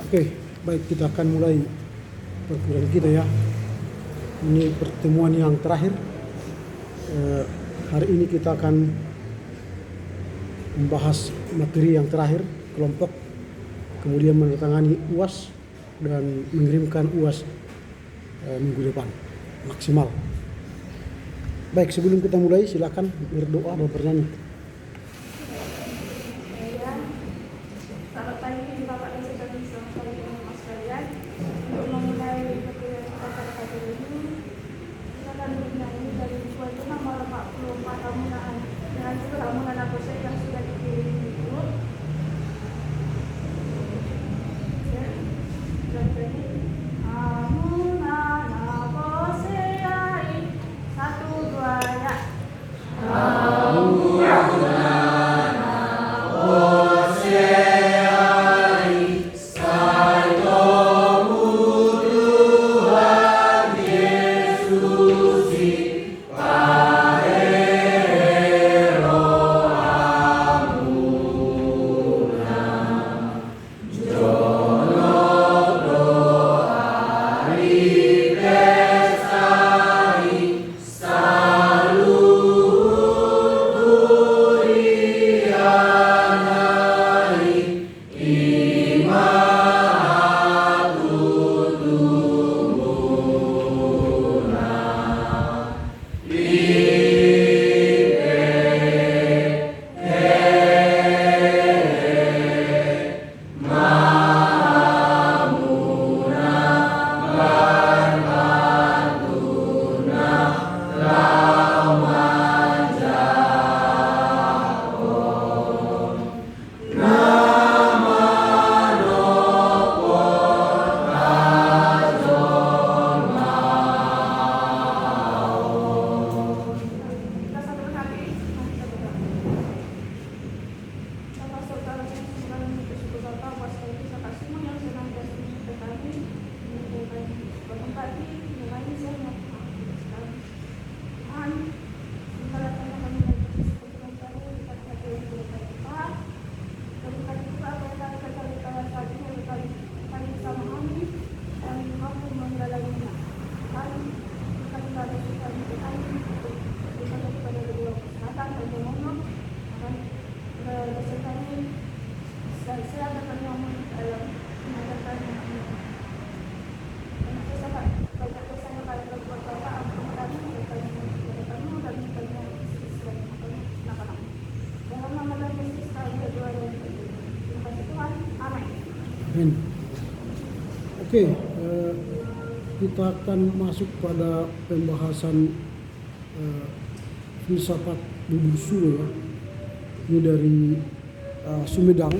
Oke, baik, kita akan mulai perkuliahan kita ya. Ini pertemuan yang terakhir. Hari ini kita akan membahas materi yang terakhir, kelompok, kemudian menandatangani UAS dan mengirimkan UAS minggu depan maksimal. Baik, sebelum kita mulai silakan berdoa dan bernyanyi. Selamat pagi Bapak dan Saudara, selamat pagi teman-teman sekalian. Untuk memulai perkuliahan kita pada pagi ini, kita akan bernyanyi dari buku itu nomor 44 Amunaan dengan judul Amunaan Abose yang sudah dikirim itu. Amunaan Abose ai 1 2 ya. Amin. Oke, kita akan masuk pada pembahasan filsafat bubur suro ya. Ini dari Sumedang.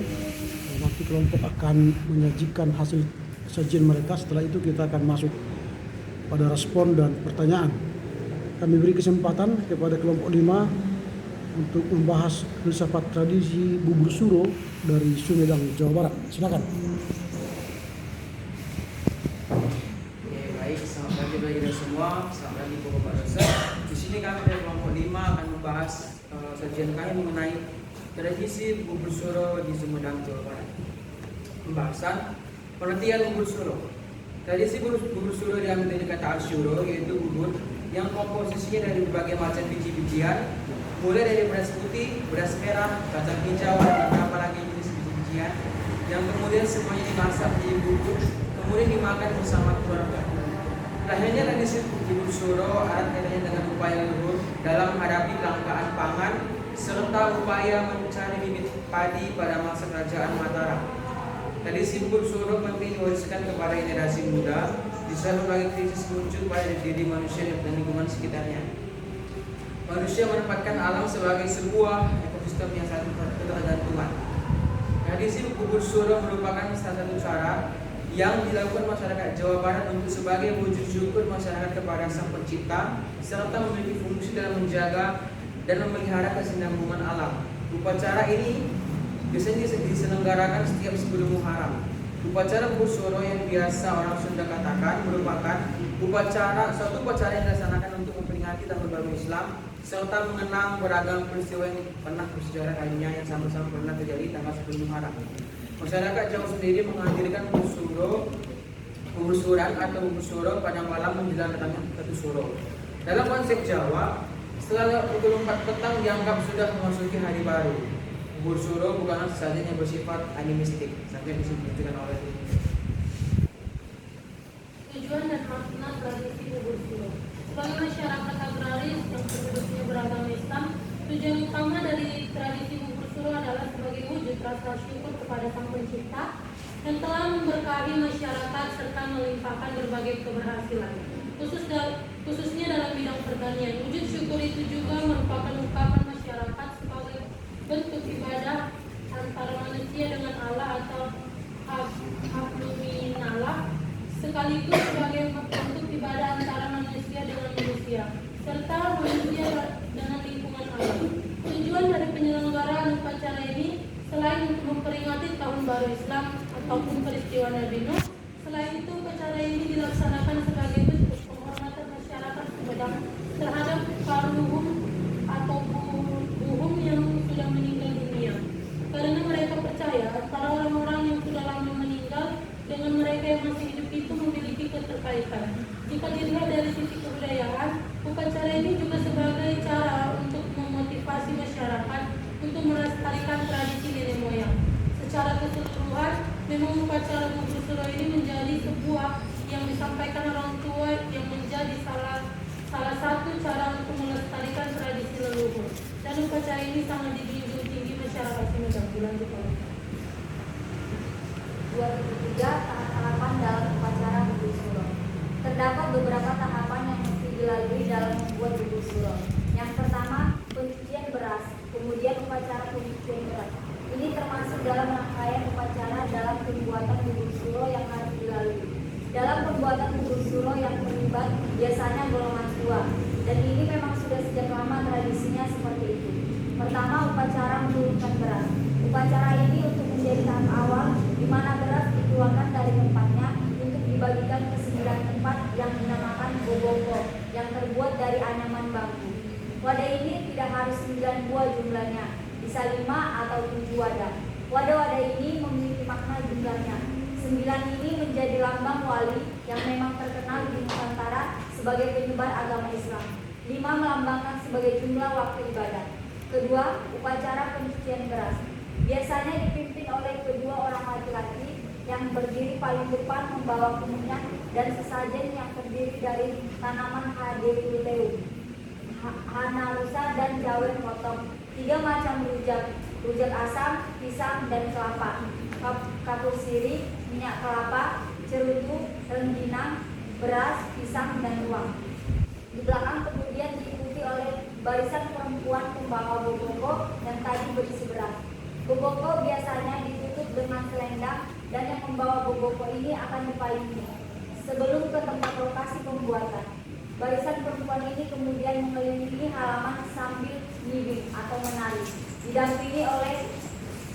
Nanti kelompok akan menyajikan hasil sajian mereka. Setelah itu kita akan masuk pada respon dan pertanyaan. Kami beri kesempatan kepada kelompok 5 untuk membahas filsafat tradisi bubur suro dari Sumedang, Jawa Barat. Silakan. Baik, selamat pagi bagi kita semua. Selamat pagi Bapak dosen. Di sini kami dari kelompok 5 akan membahas sajian kami mengenai tradisi bubur suro di Sumedang, Jawa Barat. Pembahasan pengertian bubur suro. Tradisi bubur suro diambil dari kata al-syuro, yaitu bubur yang komposisinya dari berbagai macam biji-bijian, mulai dari beras putih, beras merah, kacang hijau, dan beberapa lagi jenis biji-bijian yang kemudian semuanya dimasak menjadi bubur, kemudian dimakan bersama keluarga. Lahirnya tradisi bubur suro erat kaitannya dengan upaya leluhur dalam menghadapi kelangkaan pangan serta upaya mencari bibit padi pada masa kerajaan Mataram. Tradisi bubur suro penting diwariskan kepada generasi muda di saat berbagai krisis muncul pada diri manusia dan lingkungan sekitarnya. Manusia menempatkan alam sebagai sebuah ekosistem yang saling berketergantungan. Tradisi bubur suro merupakan salah satu cara yang dilakukan masyarakat Jawa Barat untuk sebagai wujud syukur masyarakat kepada Sang Pencipta serta memiliki fungsi dalam menjaga dan memelihara kesinambungan alam. Upacara ini biasanya diselenggarakan setiap sebelum Muharram. Upacara bubur suro yang biasa orang Sunda katakan merupakan suatu upacara yang dilaksanakan untuk memperingati tahun baru Islam serta mengenang beragam peristiwa yang pernah bersejarah lainnya yang sama-sama pernah terjadi tanggal 10 Muharram. Masyarakat Jawa sendiri menghadirkan penggusuran atau bubur suro pada malam menjelang datangnya Ketu Suro. Dalam konsep Jawa, setelah pukul 4 petang dianggap sudah memasuki hari baru. Bubur suro bukanlah sesajen yang bersifat animistik, sampai disebutkan oleh tujuan dan makna tradisi bubur suro. Sebagai masyarakat agraris yang penduduknya beragama Islam, tujuan utama dari tradisi bubur suro adalah sebagai wujud rasa syukur kepada Sang Pencipta yang telah memberkahi masyarakat serta melimpahkan berbagai keberhasilan, khususnya dalam bidang pertanian. Wujud syukur itu juga merupakan ungkapan masyarakat sebagai bentuk ibadah antara manusia dengan Allah atau habluminallah, sekaligus sebagai bentuk ibadah antara manusia dengan manusia, serta manusia dengan lingkungan alam. Tujuan dari penyelenggaraan upacara ini selain untuk memperingati Tahun Baru Islam ataupun peristiwa Nabi Nuh, selain itu upacara ini dilaksanakan sebagai bentuk penghormatan masyarakat Sumedang terhadap karuhum atau buhum yang sudah meninggal dunia, karena mereka percaya antara orang-orang yang sudah lama meninggal dengan mereka yang masih hidup itu memiliki keterkaitan. Jika dilihat dari sisi kebudayaan, upacara ini juga sebagai cara untuk memotivasi masyarakat untuk melestarikan tradisi nenek moyang. Secara keseluruhan, memang upacara bubur suro ini menjadi sebuah yang disampaikan orang tua yang menjadi salah satu cara untuk melestarikan tradisi leluhur. Dan upacara ini sangat dijunjung tinggi masyarakat Sumedang. Dilanjut oleh 2003 tahapan dalam upacara bubur suro. Terdapat beberapa tahapan yang mesti dilalui dalam membuat bubur suro. Yang pertama, pencucian beras, kemudian upacara pencucian beras. Ini termasuk dalam rangkaian upacara dalam pembuatan bubur suro yang harus dilalui. Dalam pembuatan bubur suro yang terlibat biasanya golongan tua, dan ini memang sudah sejak lama tradisinya seperti itu. Pertama, upacara menurunkan beras. Upacara ini untuk menjadi tahap awal di mana beras dikeluarkan dari tempatnya untuk dibagikan ke 9 tempat yang dinamakan boboko yang terbuat dari anyaman bambu. Wadah ini tidak harus 9 buah jumlahnya, bisa 5 atau 7 wadah. Wadah-wadah ini memiliki makna jumlahnya. 9 ini menjadi lambang wali yang memang terkenal di Nusantara sebagai penyebar agama Islam. 5 melambangkan sebagai jumlah waktu ibadah. Kedua, upacara pencucian beras. Biasanya dipimpin oleh kedua orang laki-laki yang berdiri paling depan membawa kemenyan dan sesajen yang terdiri dari tanaman hadeuteu, hanarusa dan jawen potong, 3 macam rujak asam, pisang dan kelapa, kapur sirih, minyak kelapa, cerutu, rengginang, beras, pisang dan uang. Di belakang kemudian diikuti oleh barisan perempuan pembawa boboko yang tadi berisi beras. Boboko biasanya ditutup dengan selendang dan yang membawa boboko ini akan dipayungi sebelum ke tempat lokasi pembuatan. Barisan perempuan ini kemudian mengelilingi halaman sambil nyibing atau menari, didampingi oleh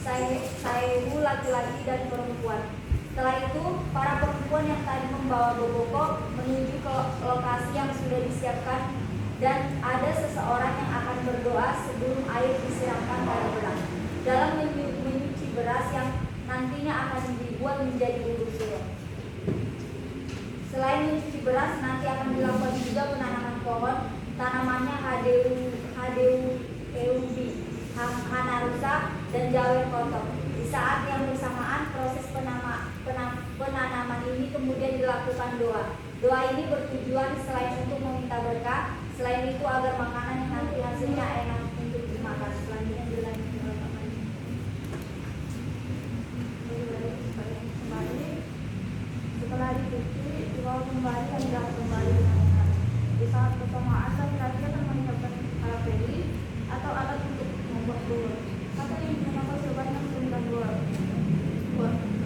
saewu laki-laki dan perempuan. Setelah itu, para perempuan yang tadi membawa boboko menuju ke lokasi yang sudah disiapkan dan ada seseorang yang akan berdoa sebelum air disiramkan pada beras dalam menyuci beras yang nantinya akan dibuat menjadi bubur suro. Selain mencuci beras, nanti akan dilakukan juga penanaman pohon, tanamannya hadeuteubi, hanarusa, dan jawen potong. Di saat yang bersamaan, proses penanaman ini kemudian dilakukan doa. Doa ini bertujuan selain untuk meminta berkah, selain itu agar makanan yang nanti hasilnya enak untuk dimakan. Selanjutnya dilanjutkan oleh Pak Mani. Setelah dicuci, dibawa kembali dan dibawa kembali dengan enak. Di saat bersamaan, laki-laki akan menyiapkan kalapeli atau alat untuk membuat bubur. Kata ini memakan sebanyak 9 buah.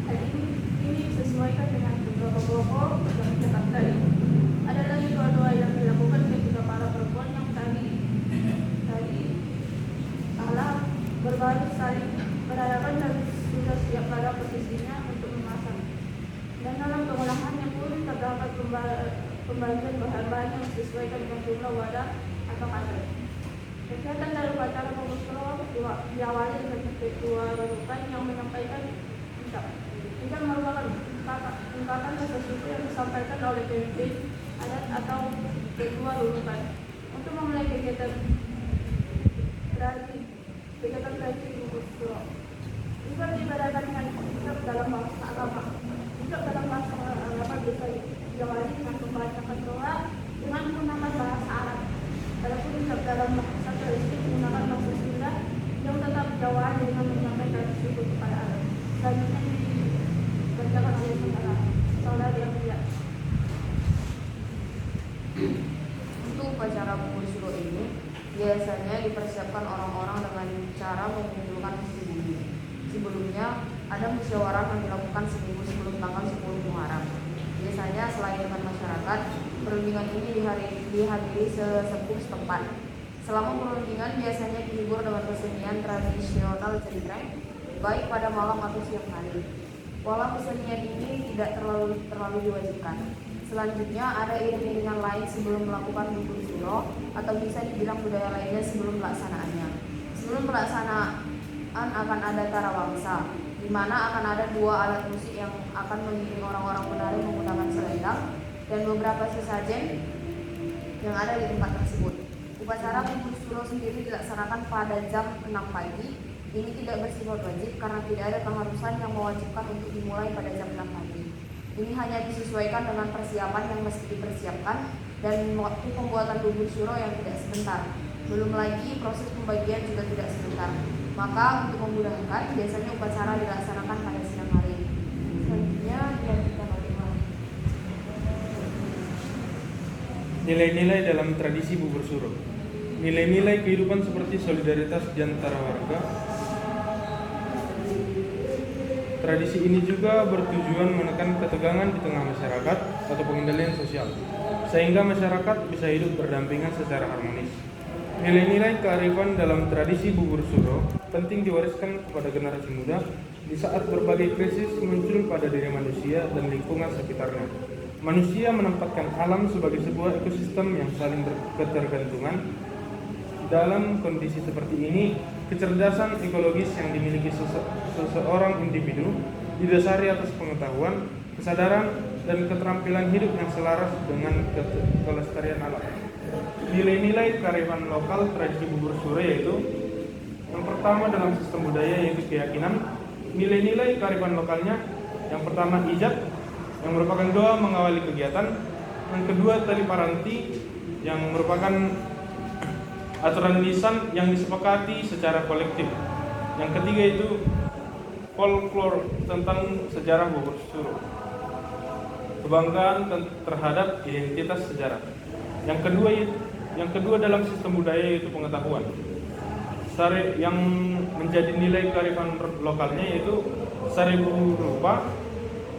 Hal ini disesuaikan dengan beberapa pokok yang dicetak tadi. Ada lagi doa-doa yang dilakukan ketika para perempuan yang tadi salah berbaris saling berhadapan dan sudah siap pada posisinya untuk memasak. Dan dalam pengolahannya pun terdapat pembagian bahan-bahan yang disesuaikan dengan jumlah wadah atau kadar. Kegiatan dari upacara bubur suro diawali dengan ketua Barukan yang menyampaikan Ini merupakan ungkapan sesuatu yang disampaikan oleh pemimpin adat atau ketua lulusan untuk memulai kegiatan berarti gugur suro. Juga diibaratkan dengan sikap dalam bahasa agama. Sikap dalam bahasa agama bisa diawali dengan membacakan doa dengan menggunakan bahasa Arab. Adapun sikap dalam bahasa Kristen menggunakan bahasa Sunda yang tetap Jawa dengan menyampaikan syukur kepada Allah. Selanjutnya dibacakan oleh saudara yang mulia. Untuk upacara gugur suro ini biasanya dipersiapkan orang-orang dengan cara mengumpulkan isi bumi. Sebelumnya ada musyawarah yang dilakukan seminggu sebelum tanggal 10 Muharram. Biasanya selain dengan masyarakat, perundingan ini dihadiri sesepuh setempat. Selama perundingan biasanya dihibur dengan kesenian tradisional cengkreng, baik pada malam atau siang hari. Pola kesenian ini tidak terlalu diwajibkan. Selanjutnya ada iring-iringan lain sebelum melakukan gugur suro atau bisa dibilang budaya lainnya sebelum pelaksanaannya. Sebelum pelaksanaan akan ada tarawangsa, di mana akan ada 2 alat musik yang akan mengiring orang-orang menari menggunakan selendang dan beberapa sesajen yang ada di tempat tersebut. Upacara gugur suro sendiri dilaksanakan pada jam 6 pagi. Ini tidak bersifat wajib karena tidak ada keharusan yang mewajibkan untuk dimulai pada jam 6 pagi. Ini hanya disesuaikan dengan persiapan yang mesti dipersiapkan dan waktu pembuatan gugur suro yang tidak sebentar. Belum lagi proses pembagian juga tidak sebentar. Maka untuk memudahkan biasanya upacara dilaksanakan pada siang hari. Selanjutnya dilanjutkan oleh nilai-nilai dalam tradisi gugur suro. Nilai-nilai kehidupan seperti solidaritas di antara warga. Tradisi ini juga bertujuan menekan ketegangan di tengah masyarakat atau pengendalian sosial, sehingga masyarakat bisa hidup berdampingan secara harmonis. Nilai-nilai kearifan dalam tradisi gugur suro penting diwariskan kepada generasi muda di saat berbagai krisis muncul pada diri manusia dan lingkungan sekitarnya. Manusia menempatkan alam sebagai sebuah ekosistem yang saling berketergantungan. Dalam kondisi seperti ini, kecerdasan ekologis yang dimiliki seseorang individu didasari atas pengetahuan, kesadaran, dan keterampilan hidup yang selaras dengan kelestarian alam. Nilai-nilai kearifan lokal tradisi gugur suro yaitu yang pertama dalam sistem budaya yaitu keyakinan. Nilai-nilai kearifan lokalnya yang pertama ijab yang merupakan doa mengawali kegiatan. Yang kedua tali paranti yang merupakan aturan lisan yang disepakati secara kolektif. Yang ketiga itu folklore tentang sejarah gugur suro, kebanggaan terhadap identitas sejarah. Yang kedua dalam sistem budaya yaitu pengetahuan. Yang menjadi nilai kearifan lokalnya yaitu Sarebu Rupa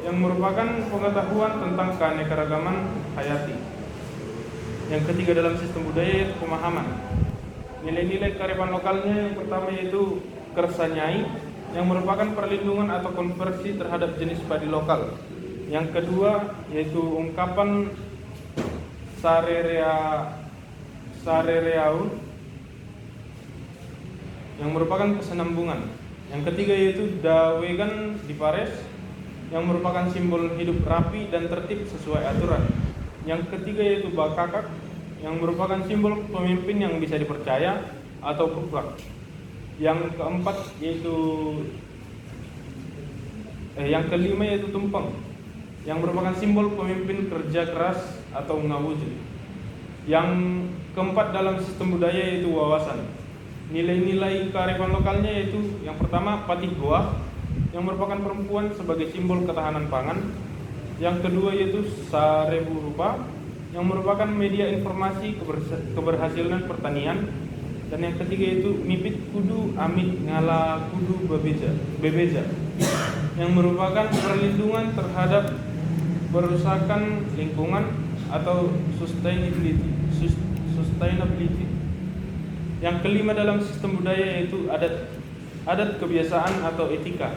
yang merupakan pengetahuan tentang keanekaragaman hayati. Yang ketiga dalam sistem budaya yaitu pemahaman. Nilai-nilai kearifan lokalnya yang pertama yaitu Kersanyai yang merupakan perlindungan atau konversi terhadap jenis padi lokal. Yang kedua yaitu ungkapan Sarereau yang merupakan kesenambungan. Yang ketiga yaitu Dawegan Dipares yang merupakan simbol hidup rapi dan tertib sesuai aturan. Yang ketiga yaitu Bakakak yang merupakan simbol pemimpin yang bisa dipercaya atau puklak. Yang keempat yaitu yang kelima yaitu Tumpeng yang merupakan simbol pemimpin kerja keras atau ngawujud. Yang keempat dalam sistem budaya yaitu wawasan. Nilai-nilai kearifan lokalnya yaitu yang pertama Patih Goa yang merupakan perempuan sebagai simbol ketahanan pangan. Yang kedua yaitu Sarebu Rupa yang merupakan media informasi keberhasilan pertanian. Dan yang ketiga yaitu Mipit Kudu Amit Ngala Kudu Bebeza yang merupakan perlindungan terhadap perusakan lingkungan atau sustainability. Yang kelima dalam sistem budaya yaitu adat kebiasaan atau etika.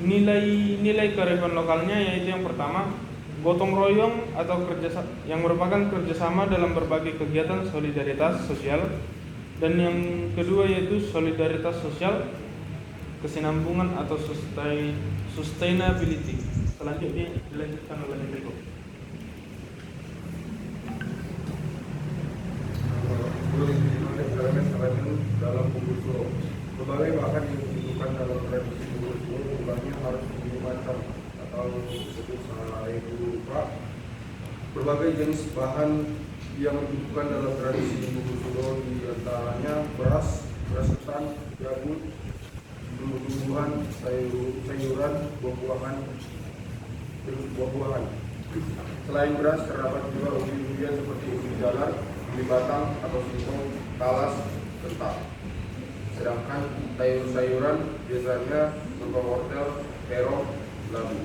Nilai-nilai kearifan lokalnya yaitu yang pertama gotong royong atau yang merupakan kerjasama dalam berbagai kegiatan solidaritas sosial. Dan yang kedua yaitu solidaritas sosial kesinambungan atau sustainability. Selanjutnya dilanjutkan oleh berikut. Dalam bubur sulo, berbagai bahan yang dibutuhkan dalam tradisi bubur sulo jumlahnya harus 7 macam atau disebut rupa. Berbagai jenis bahan yang dibutuhkan dalam tradisi bubur sulo diantaranya beras, beras ketan, jagung, tumbuh-tumbuhan, sayuran, buah-buahan. Selain beras terdapat juga umbi-umbian seperti umbi jalar, umbi batang atau singkong, talas, ketan. Sedangkan sayur-sayuran biasanya berupa wortel, terong, labu.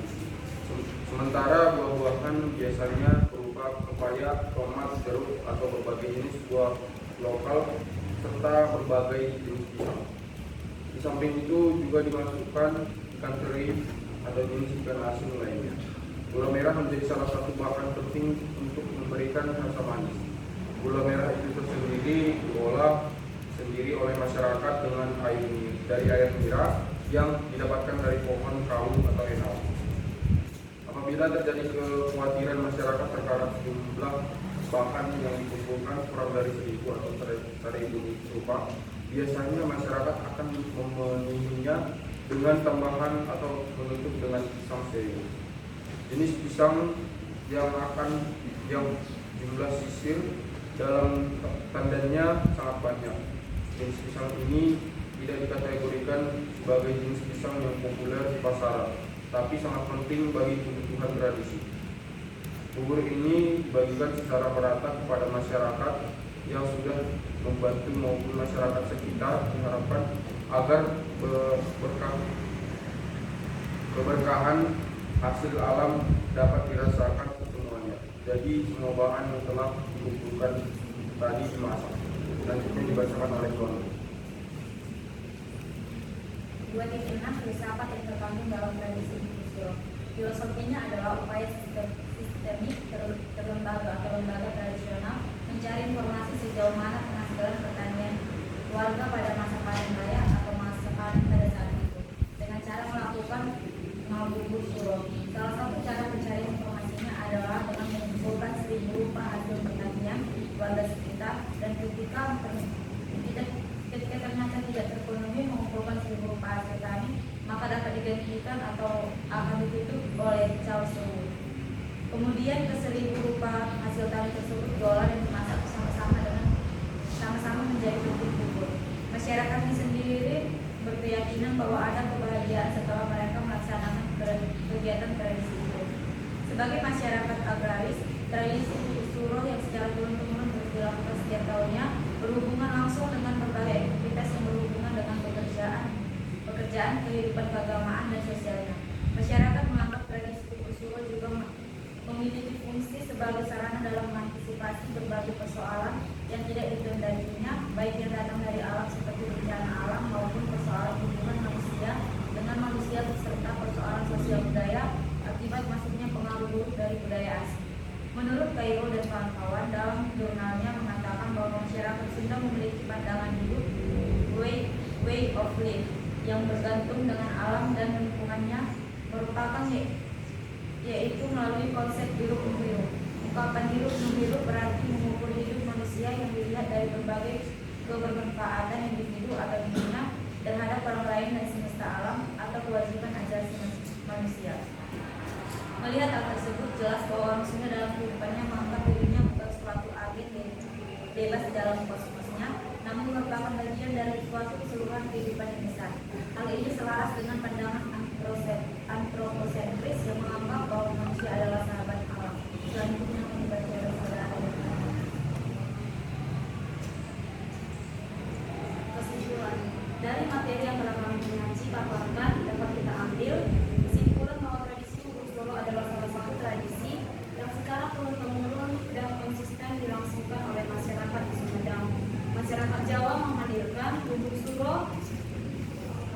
Sementara buah-buahan biasanya berupa pepaya, tomat, jeruk atau berbagai jenis buah lokal serta berbagai jenis pisang. Di samping itu juga dimasukkan ikan teri atau jenis ikan asin lainnya. Gula merah menjadi salah satu bahan penting untuk memberikan rasa manis. Gula merah itu tersendiri diolah sendiri oleh masyarakat dengan air nira yang didapatkan dari pohon kaung atau enau. Apabila terjadi kekhawatiran masyarakat terhadap jumlah bahan yang dikumpulkan kurang dari 1.000 atau 1.000 rupa, biasanya masyarakat akan memenuhinya dengan tambahan atau menutup dengan pisang serius. Jenis pisang yang jumlah sisir dalam tandannya sangat banyak. Jenis pisang ini tidak dikategorikan sebagai jenis pisang yang populer di pasaran, tapi sangat penting bagi kebutuhan tradisi. Bubur ini dibagikan secara merata kepada masyarakat yang sudah membantu maupun masyarakat sekitar, diharapkan agar keberkahan hasil alam dapat dirasakan semuanya. Jadi semua bahan yang telah dikumpulkan tadi dimasak. Selanjutnya dibacakan oleh Tuan. 2.6 filsafat yang terkandung dalam tradisi Bukusuro. Filosofinya adalah upaya sistemik terlembaga atau lembaga tradisional mencari informasi sejauh mana penghasilan pertanian warga pada masa panen raya atau masa panen pada saat itu dengan cara melakukan bubur sulo. Salah satu cara mencari informasinya adalah dengan mengumpulkan 1.000 rupa hasil pertanian warga sekitar, dan ketika ternyata tidak terpenuhi mengumpulkan 1.000 rupa hasil tani, maka dapat digantikan atau akan ditutup oleh caos tersebut. Kemudian ke 1.000 rupa hasil tani tersebut diolah dan dimasak sama-sama menjadi bubur. Masyarakat sendiri berkeyakinan bahwa ada kebahagiaan setelah mereka melaksanakan kegiatan tradisi itu. Sebagai masyarakat agraris, tradisi Bukusuro yang secara turun-temurun dilakukan setiap tahunnya berhubungan langsung dengan berbagai aktivitas yang berhubungan dengan pekerjaan, kehidupan keagamaan dan sosialnya. Masyarakat menganggap tradisi Bukusuro juga memiliki fungsi sebagai sarana dalam mengantisipasi berbagai persoalan yang tidak dikendalinya, baik yang datang dari alam seperti bencana alam maupun persoalan hubungan manusia dengan manusia serta persoalan sosial budaya akibat masuknya pengaruh buruk dari budaya asing. Menurut Cairo dan kawan-kawan, dalam jurnalnya mengatakan bahwa masyarakat Sunda memiliki pandangan hidup way of life yang bergantung dengan alam dan lingkungannya, merupakan yaitu melalui konsep hirup menghirup. Ungkapan hirup menghirup berarti mengukur hidup manusia yang dilihat dari berbagai kebermanfaatan individu atau dunia terhadap orang lain dan semesta alam atau kewajiban asasi manusia. Melihat hal tersebut, jelas bahwa orang Sunda dalam kehidupannya menganggap dirinya bukan suatu agen bebas dalam kosmosnya, namun merupakan bagian dari suatu keseluruhan kehidupan yang besar. Hal ini selaras dengan pandangan antroposentris yang menganggap bahwa manusia adalah sahabat alam. Selanjutnya membaca saudara. Kesimpulan dari materi yang telah kami kaji paparkan dapat kita ambil kesimpulan bahwa tradisi Bukusuro adalah salah satu tradisi yang secara turun-temurun dan konsisten dilangsungkan oleh masyarakat di Sumedang. Masyarakat Jawa menghadirkan bubur suro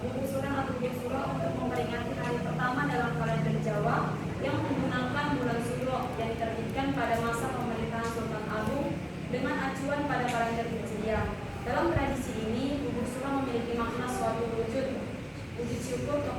untuk memperingati hari pertama dalam kalender Jawa yang menggunakan bulan Suro yang diterbitkan pada masa pemerintahan Sultan Agung dengan acuan pada kalender Hijriah. Dalam tradisi ini, bubur suro memiliki makna suatu wujud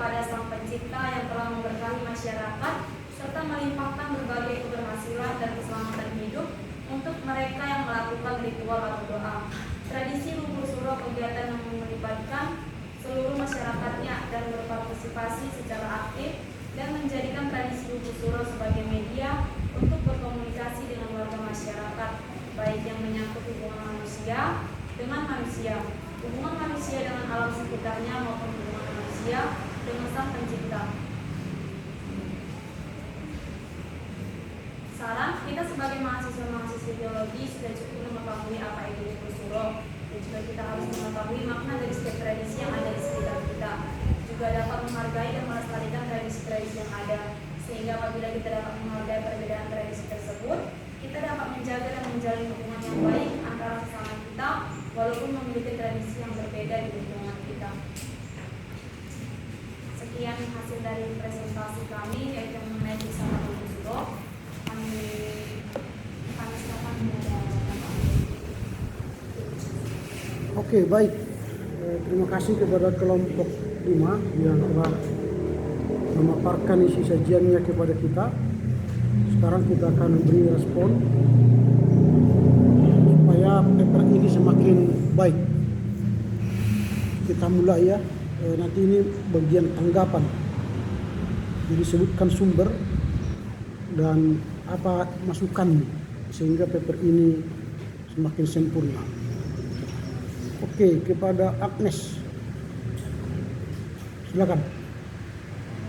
kepada Sang Pencipta yang telah memberkahi masyarakat serta melimpahkan berbagai keberhasilan dan keselamatan hidup untuk mereka yang melakukan ritual atau doa. Tradisi Bubur Suro kegiatan yang melibatkan seluruh masyarakatnya dan berpartisipasi secara aktif dan menjadikan tradisi Bubur Suro sebagai media untuk berkomunikasi dengan warga masyarakat, baik yang menyangkut hubungan manusia dengan manusia, hubungan manusia dengan alam sekitarnya maupun hubungan manusia dengan Sang Pencipta. Saran, kita sebagai mahasiswa-mahasiswa biologi sudah cukup mengetahui apa itu Bubur Suro, dan juga kita harus mengetahui makna dari setiap tradisi yang ada di sekitar kita. Juga dapat menghargai dan melestarikan tradisi-tradisi yang ada, sehingga apabila kita dapat menghargai perbedaan tradisi tersebut, kita dapat menjaga dan menjalin hubungan yang baik antara sesama kita, walaupun memiliki tradisi yang berbeda di lingkungan kita. Sekian hasil dari presentasi kami, yaitu mengenai bersama Bubur Suro. Oke, baik. Terima kasih kepada kelompok 5 yang telah memaparkan isi sajiannya kepada kita. Sekarang kita akan beri respon supaya paper ini semakin baik. Kita mulai ya. Nanti ini bagian tanggapan. Jadi sebutkan sumber dan apa masukan sehingga paper ini semakin sempurna. Oke, kepada Agnes, silakan.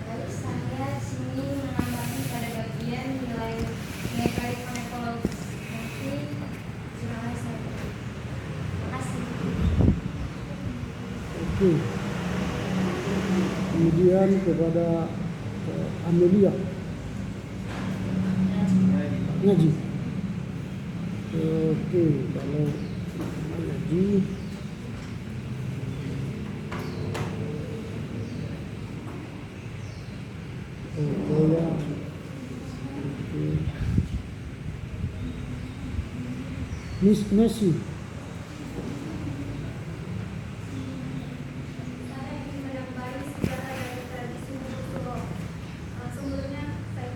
Lalu saya sini menambahkan pada bagian nilai kearifan ekologis. Nanti silakan saya. Terima kasih. Oke. Kemudian kepada Amelia. Ngaji. Oke, kalau ngaji ya. Miss Messi. Saya ingin menambahkan sejarah dari tradisi Bubur Suro. Sumbernya saya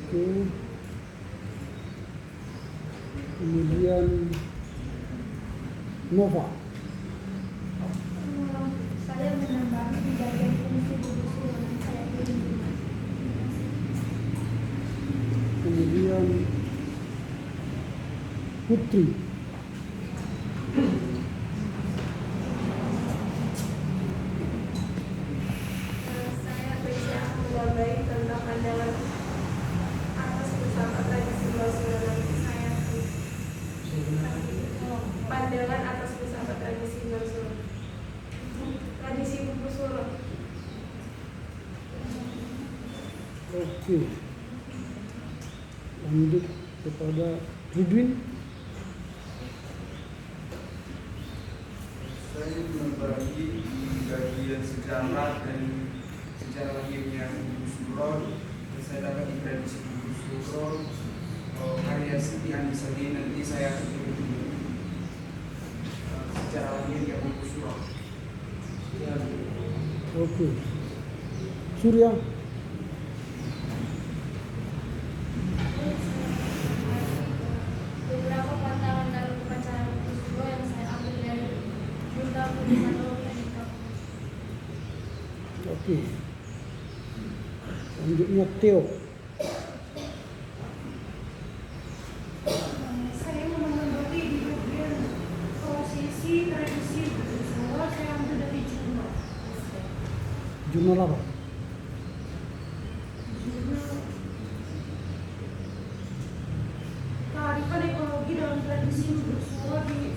Oke. Kemudian Nova. saya menambahkan di bagian fungsi Bubur Suro yang saya pilih. Kemudian Putri. Saya bersiap menggambai tentang pandangan atas bersama tradisi Bubur Suro nanti saya pandangan atas bersama tradisi Bubur Suro. Tradisi Bubur Suro. Oke. Lanjut kepada Ridwin. Saya membagi di bagian sejarah dan sejarah lahirnya Bubur Suro. Saya dapat di tradisi Bubur Suro karya Siti Anisali. Nanti saya sejarah lahirnya Bubur Suro. Oke. Surya. Beberapa pantangan dalam upacara Bubur Suro yang saya ambil dari Bunda Budiman Nikah. Oke. Selanjutnya Theo. Saya menanggapi di bagian posisi tradisi Bubur Suro saya ambil dari jurnal. Jurnal apa? Kearifan ekologi dalam tradisi Bubur Suro di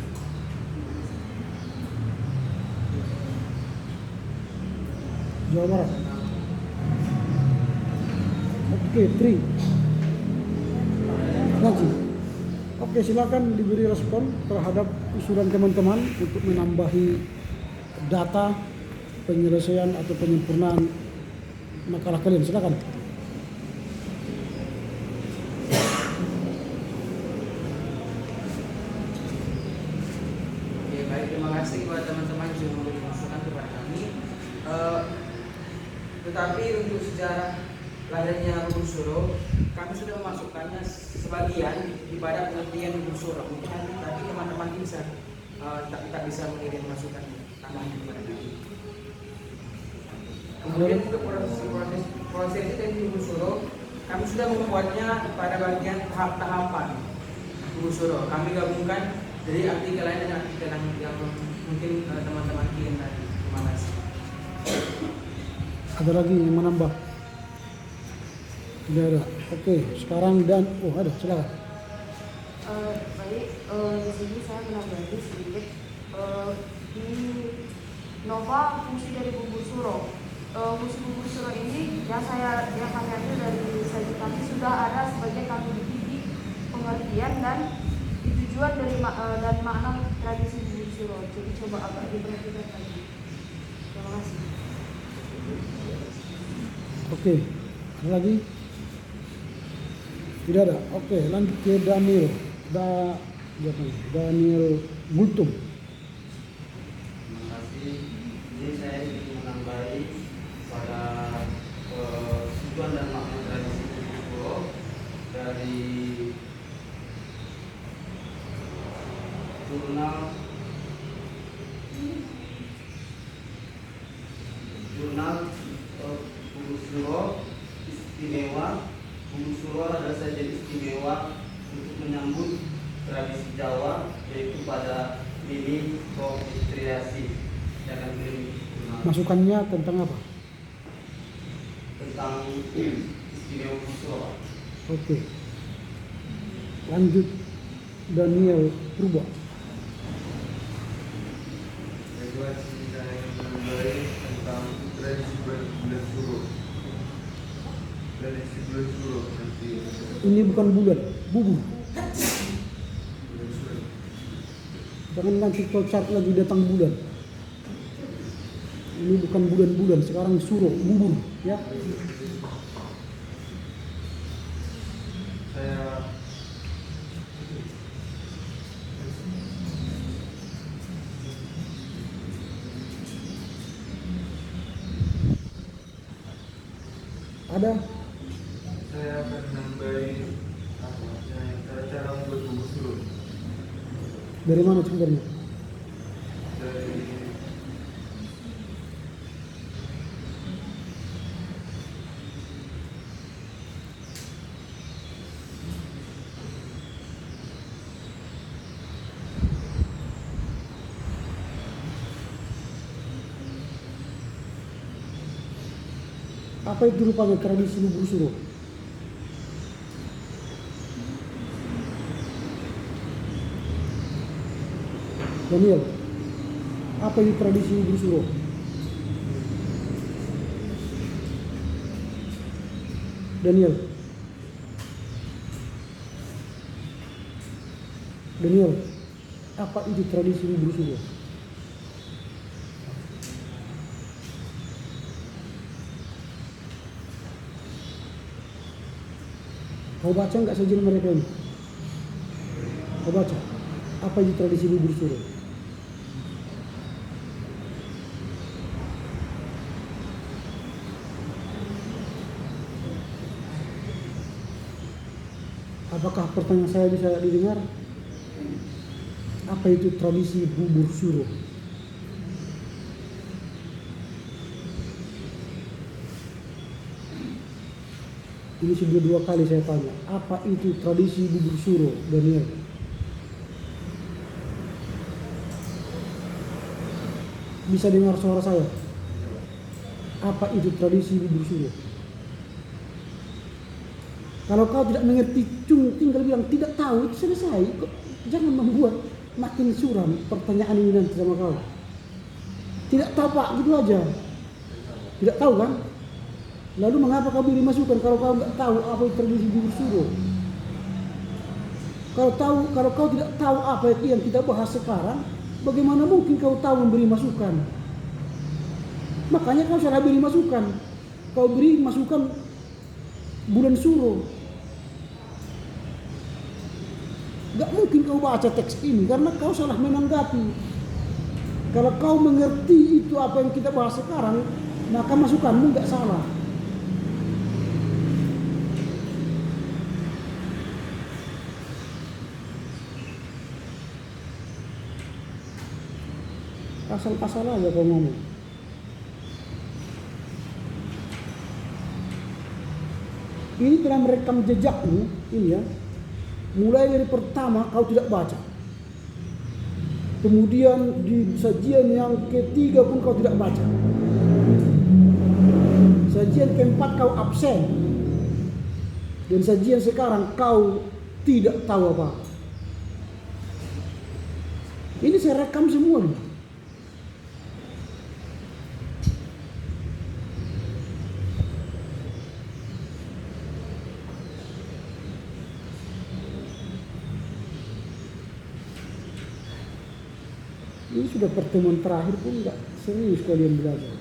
Jawa Barat. Oke, Tri. Ngaji. Oke, silakan diberi respon terhadap usulan teman-teman untuk menambahi data penyelesaian atau penyempurnaan makalah kalian. Silakan. teman-teman juga memberi masukan kepada kami. Tetapi untuk sejarah lahirnya Bubur Suro, kami sudah memasukkannya sebagian ibadah pengertian Bubur Suro. Tapi teman-teman bisa tak bisa mengirim masukan tambahan kepada kami. Kemudian untuk proses dari Bubur Suro, kami sudah membuatnya pada bagian tahap-tahapan Bubur Suro. Kami gabungkan dari artikel lain dan artikel yang mungkin teman-teman kirim tadi. Terima kasih. Ada lagi yang menambah? Tidak ada. Oke, sekarang dan ada, silakan. Baik, di sini saya menambahi sedikit. Di Nova fungsi dari Bubur Suro. Fungsi Bubur Suro ini yang kami ambil dari saji kami sudah ada sebagai kami dididik pengertian dan tujuan dan makna tradisi Bubur Suro. Jadi coba agak diperhatikan lagi. Terima kasih. Oke, ada lagi? Tidak ada. Oke, lanjut ke Daniel. Daniel Gultum. Terima kasih. Ini saya ingin menambahi pada tujuan dan makna tradisi Bubur Suro dari jurnal Bubur Suro istimewa. Bubur Suro adalah sajian istimewa untuk menyambut tradisi Jawa, yaitu pada mini kofitriasi. Jangan beri Masukannya tentang apa? tentang istimewa Bubur Suro. Oke. Lanjut Daniel Purba. Kedua saya menambahi tentang tradisi bulan Suro. Tradisi bulan Suro nanti. Ini bukan bulan, bubur. Bulan Suro. Jangan nanti kau cari lagi datang bulan. Ini bukan bulan-bulan, sekarang Suro, bubur, ya. Saya Ada? saya akan menambahi cara-cara membuat Bubur Suro. Dari mana sumbernya? Dari Apa itu rupanya tradisi Bubur Suro? Daniel, apa itu tradisi Bubur Suro? Daniel, apa itu tradisi Bubur Suro? Kau baca nggak sajian mereka ini? Kau baca. Apa itu tradisi Bubur Suro? Apakah pertanyaan saya bisa didengar? Apa itu tradisi Bubur Suro? Ini sudah 2 kali saya tanya. Apa itu tradisi Bubur Suro, Daniel? Bisa dengar suara saya? Apa itu tradisi Bubur Suro? Kalau kau tidak mengerti, tinggal bilang tidak tahu, itu selesai. Jangan membuat makin suram pertanyaan ini nanti sama kau. Tidak tahu Pak, gitu aja. Tidak tahu kan? Lalu mengapa kau beri masukan kalau kau nggak tahu apa itu tradisi Bubur Suro? Kalau kau tidak tahu apa yang kita bahas sekarang, bagaimana mungkin kau tahu memberi masukan? Makanya kau salah beri masukan. Kau beri masukan bulan Suro. Gak mungkin kau baca teks ini karena kau salah menanggapi. Kalau kau mengerti itu apa yang kita bahas sekarang, maka masukanmu nggak salah. Asal-asal aja kau ngomong. Ini telah merekam jejakmu, ini ya. Mulai dari pertama kau tidak baca. Kemudian di sajian yang ketiga pun kau tidak baca. Sajian keempat kau absen. Dan sajian sekarang kau tidak tahu apa. Ini saya rekam semua nih. Ini sudah pertemuan terakhir pun enggak serius kalian belajar.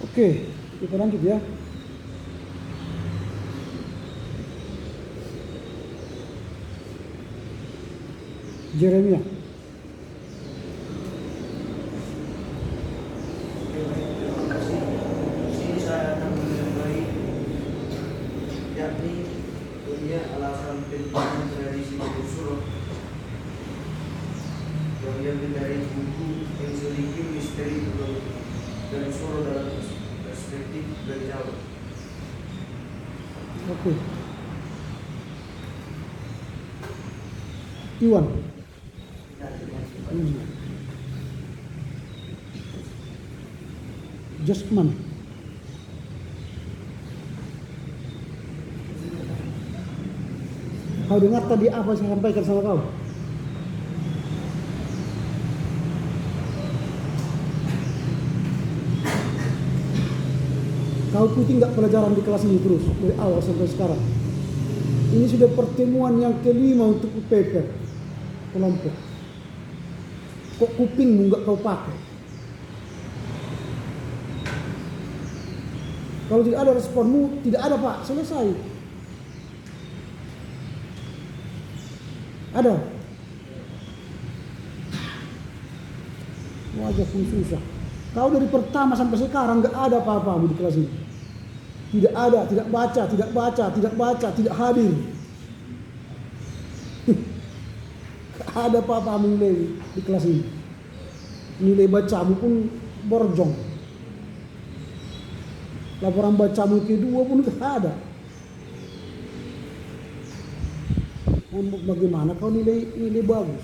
Oke, kita lanjut ya. Jeremia. Terima kasih. Di sini saya akan menambahi, yakni punya alasan penting tradisi Busuro yang diambil dari buku yang sedikit misteri dan Suro dalam perspektif dari Jawa. Oke. Iwan. Jasman. Kau dengar tadi apa saya sampaikan sama kau? Kau ikuti nggak pelajaran di kelas ini terus dari awal sampai sekarang? Ini sudah pertemuan yang kelima untuk UPP kelompok. Kok kupingmu nggak kau pakai? Kalau tidak ada responmu, tidak ada Pak, selesai. Ada. Wajah pun susah. Kau dari pertama sampai sekarang nggak ada apa-apamu di kelas ini. Tidak ada, tidak baca, tidak baca, tidak baca, tidak hadir. Gak ada apa-apamu nilai di kelas ini. Nilai bacamu pun borjong. Laporan bacamu kedua pun gak ada. Bagaimana kau nilai bagus?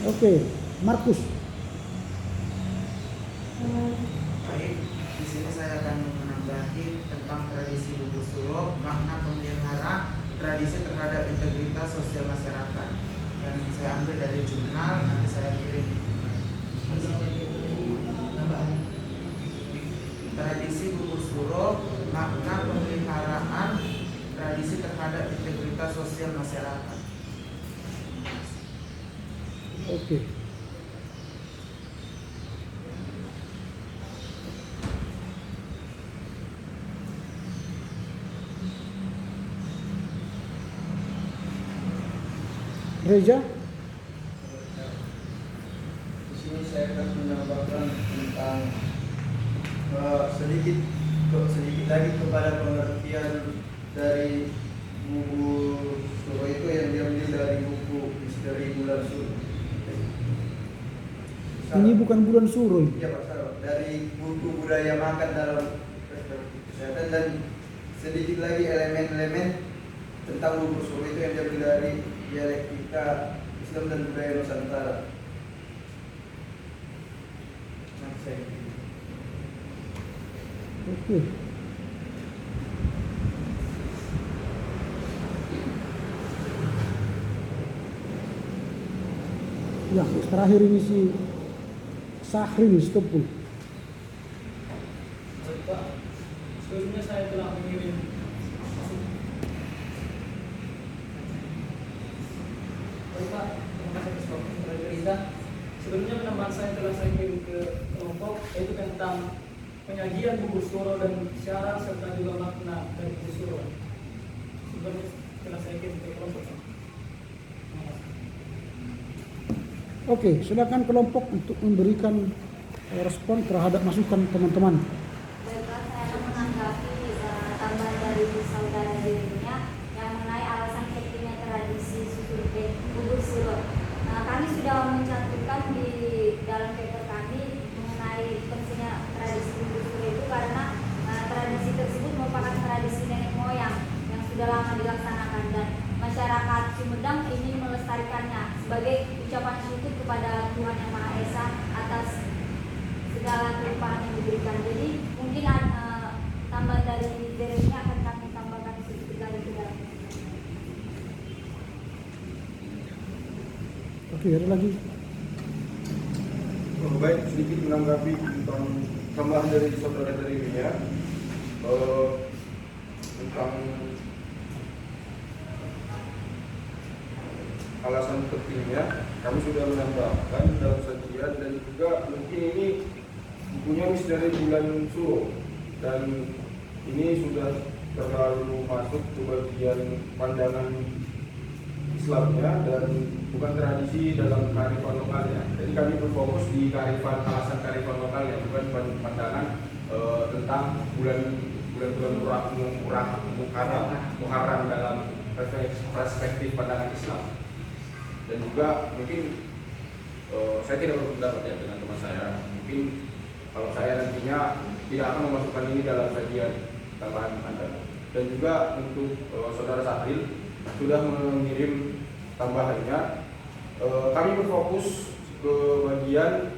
Oke, Markus. Baik, di sini saya akan menambahi tentang tradisi Busuro, makna pemelihara tradisi terhadap integritas sosial masyarakat. Yang saya ambil dari jurnal, nanti saya kirim. Tradisi Busuro, makna pemeliharaan tradisi terhadap integritas sosial masyarakat. Oke. Gereja? Di sini saya akan menambahkan tentang sedikit lagi kepada pengertian dari buku Suro itu yang diambil dari buku Misteri Bulan Suro. Ini bukan bulan Suro. Iya Pak, salah. Dari buku budaya makan dalam perspektif kesehatan dan sedikit lagi elemen-elemen tentang buku Suro itu yang diambil dari dialektika Islam dan budaya Nusantara. Oke. Ya, terakhir ini si Sahrin Stopul. Pak, sebelumnya saya telah mengirim Pak, terima kasih atas waktu cerita. Sebelumnya penambahan saya telah saya kirim ke kelompok, yaitu tentang penyajian bubur suro dan syarat serta juga makna dari bubur suro. Sebelumnya telah saya kirim ke kelompok. Oke, silakan kelompok untuk memberikan respon terhadap masukan teman-teman. Baiklah, saya akan menanggapi tambahan dari saudara dirinya yang mengenai alasan pentingnya tradisi susu bubur suro. Kami sudah mencantumkan di dalam paper kami mengenai pentingnya tradisi bubur suro itu karena tradisi tersebut merupakan tradisi nenek moyang yang sudah lama dilaksanakan dan masyarakat Sumedang ingin melestarikannya sebagai ucapan syukur kepada Tuhan Yang Maha Esa atas segala kelimpahan yang diberikan. Jadi mungkin tambahan dari ini akan kami tambahkan sedikit lagi ke dalam. Oke, ada lagi. Baik, sedikit menanggapi tentang tambahan dari saudara dirinya tentang alasan pentingnya. Kami sudah menambahkan dalam sajian dan juga mungkin ini bukunya dari bulan Suro dan ini sudah terlalu masuk ke bagian pandangan Islamnya dan bukan tradisi dalam kearifan lokalnya. Jadi kami berfokus di kearifan, alasan kearifan lokalnya, bukan pandangan tentang bulan Muharram dalam perspektif pandangan Islam. Dan juga mungkin saya tidak berpendapat ya dengan teman saya. Mungkin kalau saya nantinya tidak akan memasukkan ini dalam kajian tambahan Anda. Dan juga untuk saudara Sahril sudah mengirim tambahannya. Kami berfokus ke bagian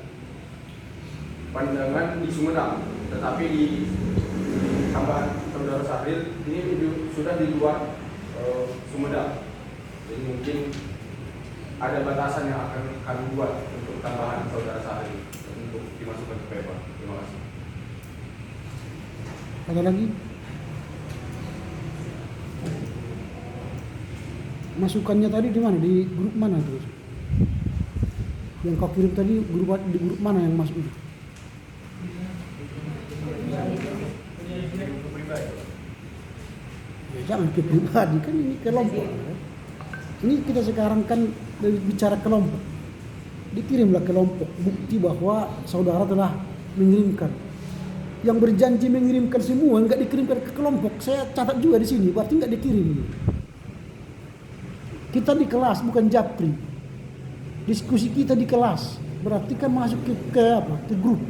pandangan di Sumedang, tetapi di tambahan saudara Sahril ini sudah di luar Sumedang. Jadi mungkin ada batasan yang akan kami buat untuk tambahan saudara Sahril untuk dimasukkan ke paper. Terima kasih. Ada lagi? Masukannya tadi di mana? Di grup mana tuh? Yang kau kirim tadi di grup mana yang masuk itu? Ya, jangan ke pribadi, kan ini kelompok. Ini kita sekarang kan bicara kelompok. Dikirimlah kelompok bukti bahwa saudara telah mengirimkan. Yang berjanji mengirimkan semua enggak dikirimkan ke kelompok. Saya catat juga di sini, berarti enggak dikirim. Kita di kelas bukan japri. Diskusi kita di kelas, berarti kan masuk ke apa? Ke grup.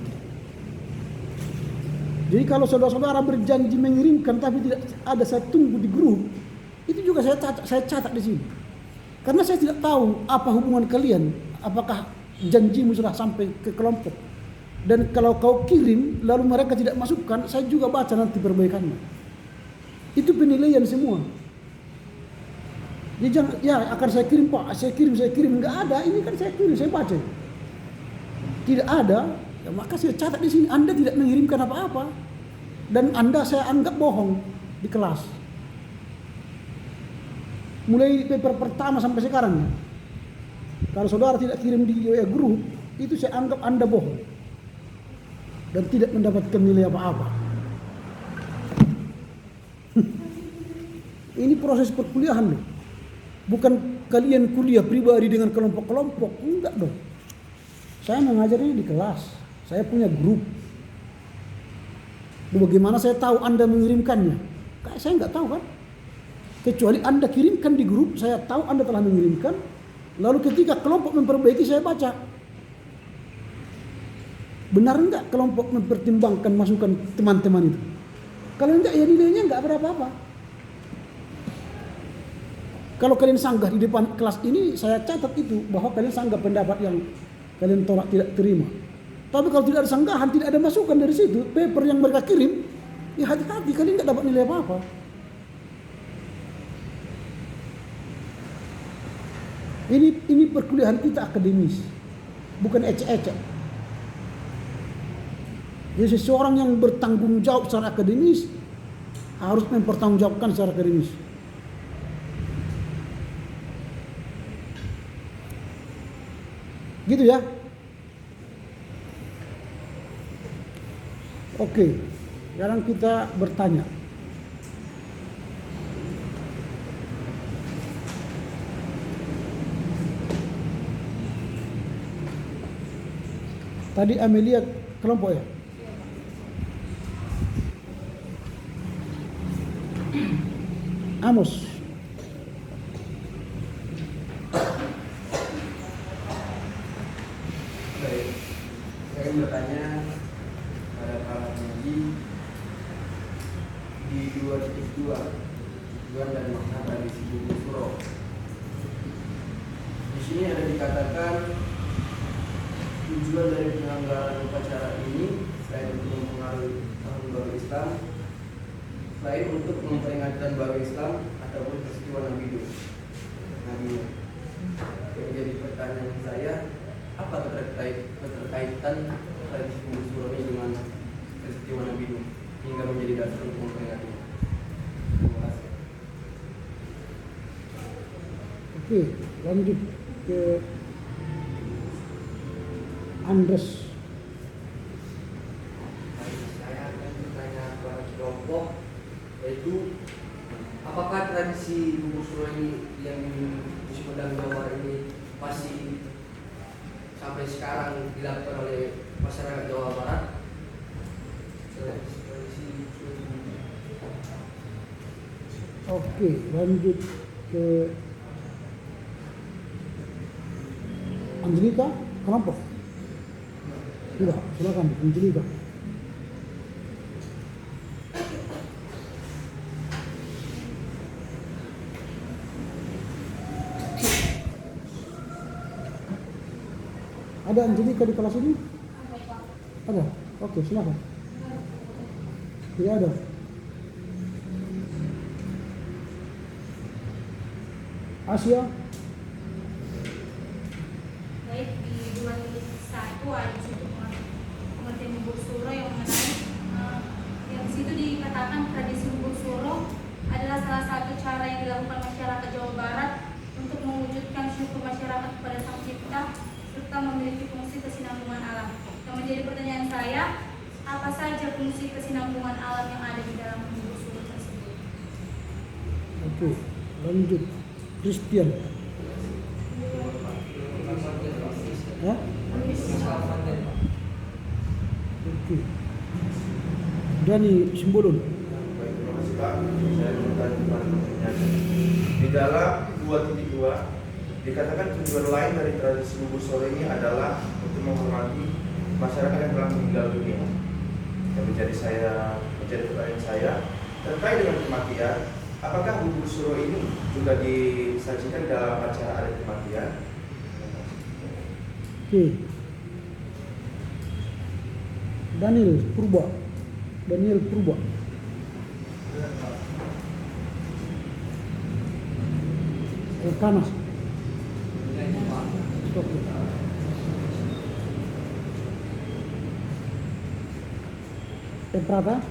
Jadi kalau saudara-saudara berjanji mengirimkan tapi tidak ada saya tunggu di grup, itu juga saya catat di sini. Karena saya tidak tahu apa hubungan kalian, apakah janjimu sudah sampai ke kelompok. Dan kalau kau kirim lalu mereka tidak masukkan, saya juga baca nanti perbaikannya. Itu penilaian semua. Jadi jangan, ya akan saya kirim Pak, saya kirim, enggak ada. Ini kan saya kirim, saya baca. Tidak ada, ya maka saya catat di sini. Anda tidak mengirimkan apa-apa, dan Anda saya anggap bohong di kelas. Mulai paper pertama sampai sekarang. Kalau saudara tidak kirim di grup, itu saya anggap Anda bohong dan tidak mendapatkan nilai apa-apa. Ini proses perkuliahan loh. Bukan kalian kuliah pribadi dengan kelompok-kelompok, enggak dong. Saya mengajarnya di kelas, saya punya grup. Bagaimana saya tahu Anda mengirimkannya? Saya enggak tahu kan. Kecuali Anda kirimkan di grup, saya tahu Anda telah mengirimkan. Lalu ketika kelompok memperbaiki, saya baca. Benar enggak kelompok mempertimbangkan masukan teman-teman itu? Kalau enggak, ya nilainya enggak berapa-apa. Kalau kalian sanggah di depan kelas ini, saya catat itu bahwa kalian sanggah pendapat yang kalian tolak tidak terima. Tapi kalau tidak ada sanggahan, tidak ada masukan dari situ, paper yang mereka kirim, ya hati-hati, kalian nggak dapat nilai apa-apa. Ini perkuliahan kita akademis. bukan ecek-ecek. Jadi seseorang yang bertanggung jawab secara akademis harus mempertanggungjawabkan secara akademis. Gitu ya. Oke, sekarang kita bertanya. Tadi Amelia kelompok ya? Amos. Baik, saya ingin bertanya pada para penyaji di 2.2 tujuan dan makna tradisi buku suro. Di sini ada dikatakan tujuan dari penyelenggaraan upacara ini selain untuk mempengaruhi tahun baru Islam, selain untuk memperingatkan baru Islam ataupun peristiwa Nabi Nuh. Yang jadi pertanyaan saya, apa keterkaitan tradisi buku suro ini dengan peristiwa Nabi Nuh hingga menjadi dasar untuk memperingati? Terima kasih. Oke, lanjut ke Andres. Saya akan bertanya kepada kelompok, yaitu apakah tradisi buku suro ini yang di Sumedang Jawa Barat ini masih sampai sekarang dilakukan oleh masyarakat Jawa Barat? Oke, lanjut ke Angelika, kelompok. Sudah, silakan Angelika. Ada Angelika di kelas ini? Ada? Oke, silakan. Tidak ada? Asia? Baik, di 2.1 ada di situ pengertian bubur suro yang mengenai yang di situ dikatakan tradisi bubur suro adalah salah satu cara yang dilakukan masyarakat Jawa Barat untuk mewujudkan syukur masyarakat kepada Sang Cipta serta memiliki fungsi kesinambungan alam. Yang menjadi pertanyaan saya, apa saja fungsi kesinambungan alam yang ada di dalam bubur suro tersebut? Oke, lanjut. Christian. Ya? Oke. Dani Simbolon. Baik, terima kasih Pak. Saya bertanya kepada penyaji. Di dalam 2.2 dikatakan tujuan lain dari tradisi bubur suro ini adalah untuk menghormati masyarakat yang telah meninggal dunia. Dan menjadi pertanyaan saya terkait dengan kematian. Apakah bubur suro ini juga disajikan dalam acara adat kematian? Oke. Daniel Purba. Elkana. Oke. Eprata.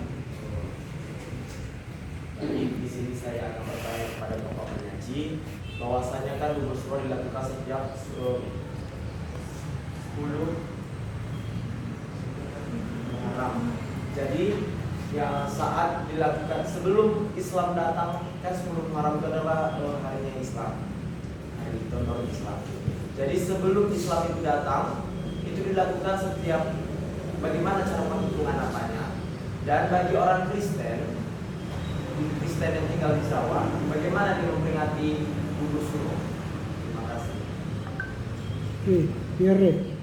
Di sini saya akan bertanya kepada Bapak penyaji, bahwasanya kan bubur suro dilakukan setiap 10 Muharram. Jadi yang saat dilakukan sebelum Islam datang, kan 10 Muharram itu adalah harinya Islam, hari tahun baru Islam. Jadi sebelum Islam itu datang, itu dilakukan setiap bagaimana cara penghitungan apanya. Dan bagi orang Kristen yang tinggal di Jawa, bagaimana dia memperingati bubur suro? Terima kasih. Oke, Pierre.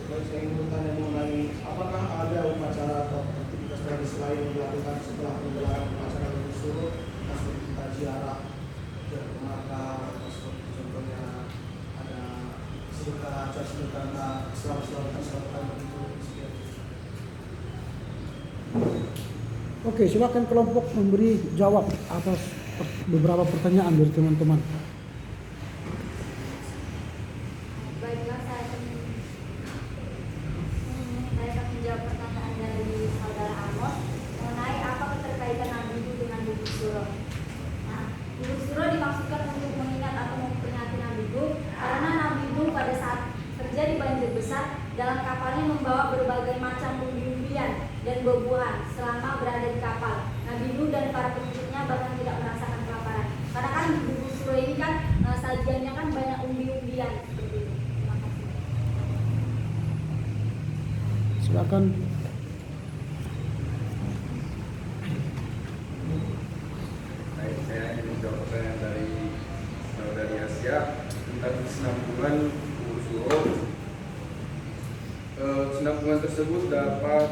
Saya ingin bertanya mengenai apakah ada upacara atau aktivitas tradisi lain yang dilakukan setelah penggelaran upacara bubur suro, seperti kita ziarah ke makam, contohnya ada sedekah, acara sedekah, Islam begitu. Oke, silakan kelompok memberi jawab atas beberapa pertanyaan dari teman-teman. akan menjawab pertanyaan dari saudara Amos mengenai apa keterkaitan Nabi Nuh dengan gugur Suro. Nah, gugur Suro dimaksudkan untuk mengingat atau memperingati Nabi Nuh karena Nabi Nuh pada saat terjadi banjir besar dalam kapalnya membawa berbagai macam umbi-umbian dan buah-buahan selama berada di kapal. Nabi Nuh dan para pengikutnya bahkan tidak merasakan kelaparan. Karena kan gugur Suro ini kan sajiannya kan banyak umbi-umbian seperti itu. Terima kasih. Silakan. Baik, saya ingin menjawab pertanyaan dari Asia tentang kesinambungan gugur Suro. Kesinambungan tersebut dapat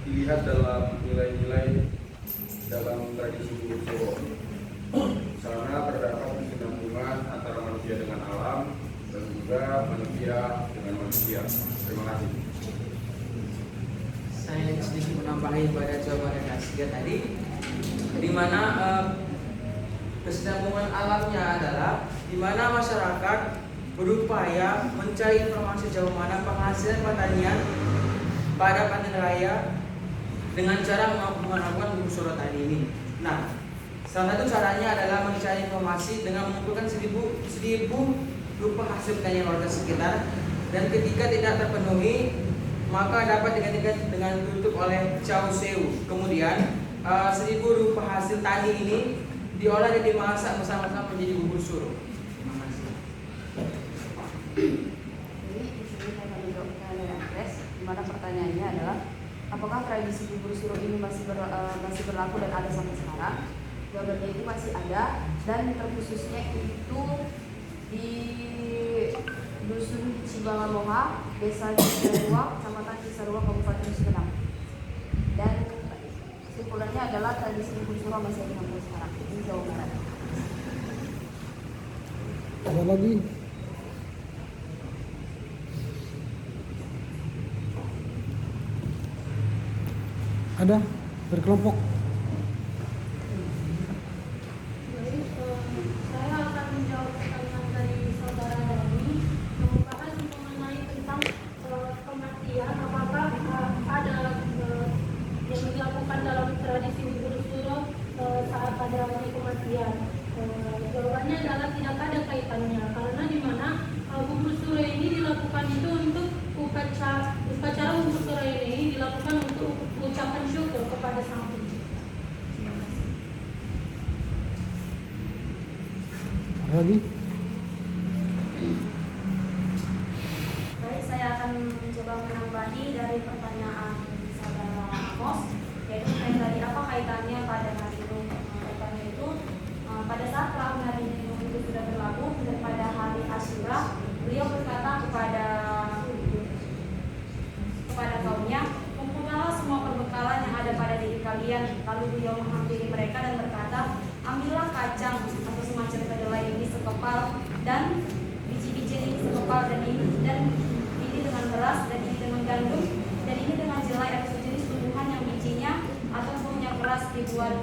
dilihat dalam nilai-nilai dalam tradisi gugur Suro. Sana terdapat kesinambungan antara manusia dengan alam dan juga manusia dengan manusia. Terima kasih. Saya sedikit menambahi pada jawaban Asia tadi, di mana kesinambungan alamnya adalah di mana masyarakat berupaya mencari informasi sejauh mana penghasilan pertanian pada panen raya dengan cara melakukan gugur Suro tadi ini. Nah, salah satu caranya adalah mencari informasi dengan mengumpulkan 1000 rupiah hasil pertanian warga sekitar, dan ketika tidak terpenuhi maka dapat digantikan dengan tutup oleh Chow Sewu. Kemudian 1000 rupiah hasil tani ini diolah dan dimasak bersama-sama menjadi gugur Suro. Terima kasih. Jadi di sini saya akan menjawab pertanyaan dari Andres, di mana pertanyaannya adalah apakah tradisi gugur Suro ini masih berlaku dan ada sampai sekarang? Jawabannya itu masih ada, dan terkhususnya itu di Dusun Cibangaloha, Desa Cisarua, Kecamatan Cisarua, Kabupaten Sumedang. Dan kesimpulannya adalah tradisi gugur Suro masih ada sampai sekarang. Ini jawabannya. Ada lagi? Ada berkelompok. Baik, saya akan menjawab pertanyaan dari saudara Dani yang membahas mengenai tentang kematian. Apakah ada yang dilakukan dalam tradisi gugur Suro saat ada kematian? Jawabannya adalah tidak ada kaitannya, karena di mana gugur Suro ini dilakukan itu untuk upacara gugur Suro ini dilakukan untuk ucapan syukur kepada Sang Pencipta. Lagi? Baik, saya akan mencoba menambahi dari pertanyaan saudara Amos, yaitu tadi apa kaitannya pada Nabi Nuh. Kaitannya itu pada saat perang Nabi Nuh itu sudah berlaku, dan pada hari Asyura beliau berkata kepada kaumnya, kumpulkanlah semua perbekalan yang ada pada diri kalian. Lalu beliau menghampiri mereka dan berkata, ambillah kacang atau semacam kedelai ini sekepal, dan biji-biji ini sekepal, dan ini dengan beras, dan ini dengan gandum, dan ini dengan jelai atau sejenis tumbuhan yang bijinya ataupun yang keras dibuat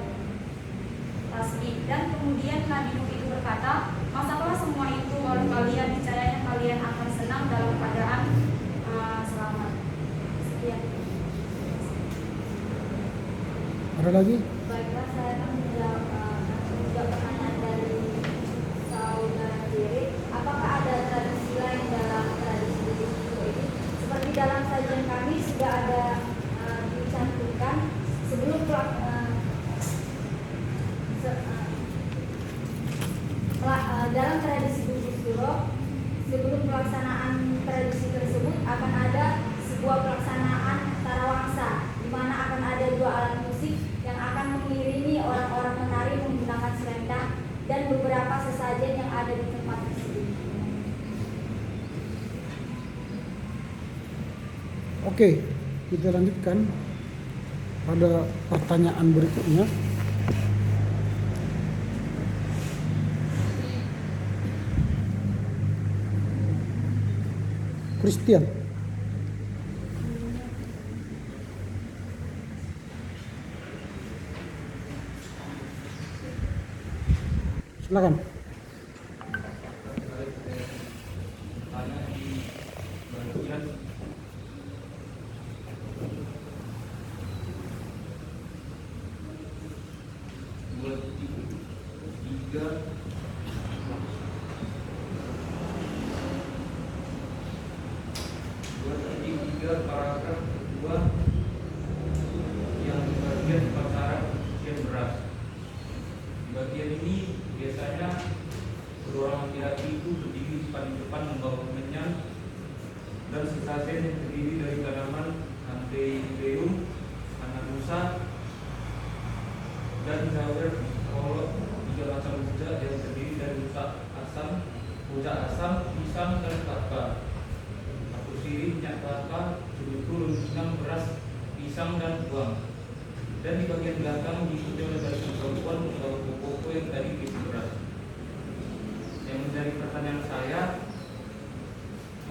tasbih. Dan kemudian Nabi Nuh itu berkata, masaklah semua itu oleh kalian, niscaya kalian akan senang dalam keadaan selamat. Sekian. Ada lagi? Baiklah, saya akan menjawab pertanyaan dari saudara Jerry. Apakah ada tradisi lain dalam tradisi gugur Suro ini? Seperti dalam sajian kami sudah ada dicantumkan sebelum dalam tradisi gugur Suro, sebelum pelaksanaan tradisi tersebut akan ada sebuah pelaksanaan tarawangsa, di mana akan ada 2 alat musik yang akan mengiringi orang-orang menari menggunakan selendang dan beberapa sesajen yang ada di tempat tersebut. Oke, kita lanjutkan pada pertanyaan berikutnya. Christian. Silakan. Titik 3 paragraf kedua yang bagian upacara cucian beras. Di bagian ini biasanya kedua orang laki-laki itu berdiri di paling depan membawa kemenyan dan sesajen yang terdiri dari tanaman Anthurium, anak musa, dan jawar kolot 3 macam rujak yang terdiri dari rujak asam, pisang, dan kelapa. Satu sirih minyak kelapa, jeruk, rengginang, beras, pisang, dan buang. Dan di bagian belakang diikuti oleh barisan perempuan membawa koko yang tadi berisi beras. Yang menjadi pertanyaan saya,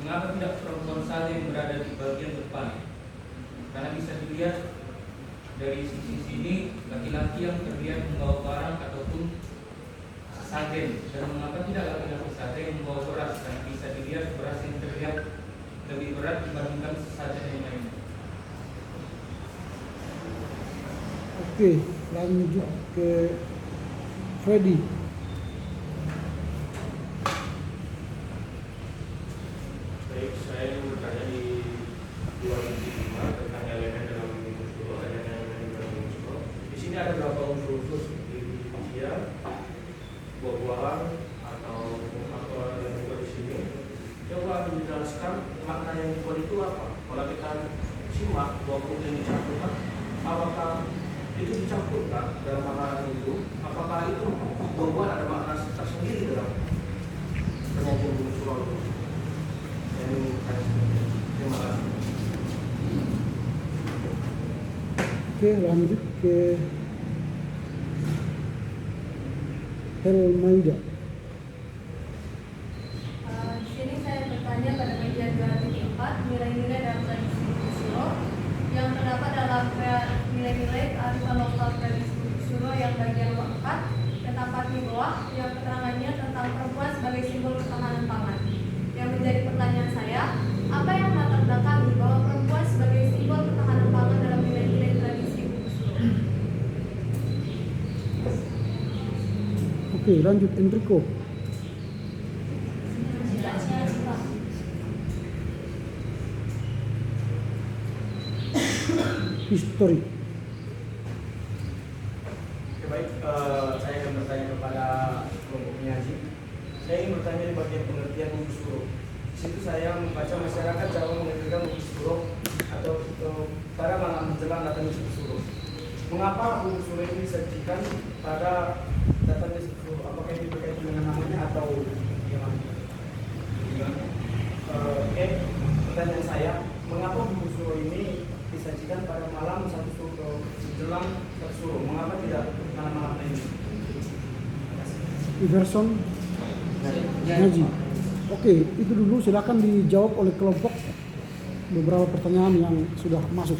mengapa tidak perempuan saja yang berada di bagian depan? Karena bisa dilihat dari sisi sini laki-laki yang terlihat membawa barang ataupun sesajen, dan mengapa tidak laki-laki saja yang membawa beras? Karena bisa dilihat beras yang terlihat lebih berat dibandingkan sesajen yang lain. Oke, lanjut ke Freddy. Baik, saya ingin bertanya di 2.5 tentang elemen dalam rumus Suro, elemen dalam rumus Suro. Di sini ada berapa unsur-unsur seperti usia, buah-buahan atau apa yang dibuat di sini. Coba dijelaskan makna yang dibuat itu apa? Kalau kita simak 20 yang dicampurkan, apakah itu dicampurkan dalam makna itu? Apakah itu buah-buahan ada makna tersendiri dalam penyajian rumus Suro itu? Terima kasih. Oke, lanjut ke Helmaida. Di sini saya bertanya pada bagian 2.4 nilai-nilai dalam tradisi Suro yang terdapat dalam nilai-nilai kearifan lokal tradisi Suro yang bagian 4 terdapat di bawah yang keterangannya tentang perempuan sebagai simbol ketahanan pangan. Yang menjadi pertanyaan saya, apa yang melatar belakangi bahwa perempuan sebagai simbol ketahanan pangan dalam nilai-nilai tradisi Suro? Oke, lanjut Enrico. History. Baik, saya akan bertanya kepada kelompok penyaji. Saya ingin bertanya di bagian pengertian rumus Suro. Di situ saya membaca masyarakat cara mengertikan rumus Suro atau pada malam menjelang datangnya Suro. Mengapa rumus Suro ini disajikan pada datangnya Suro? Apakah ini berkaitan dengan namanya atau bagaimana? Pertanyaan saya, mengapa rumus Suro ini disajikan pada malam satu Suro menjelang satu Suro? Mengapa tidak malam-malam ini? Iverson Ngaji. Oke, itu dulu silakan dijawab oleh kelompok beberapa pertanyaan yang sudah masuk.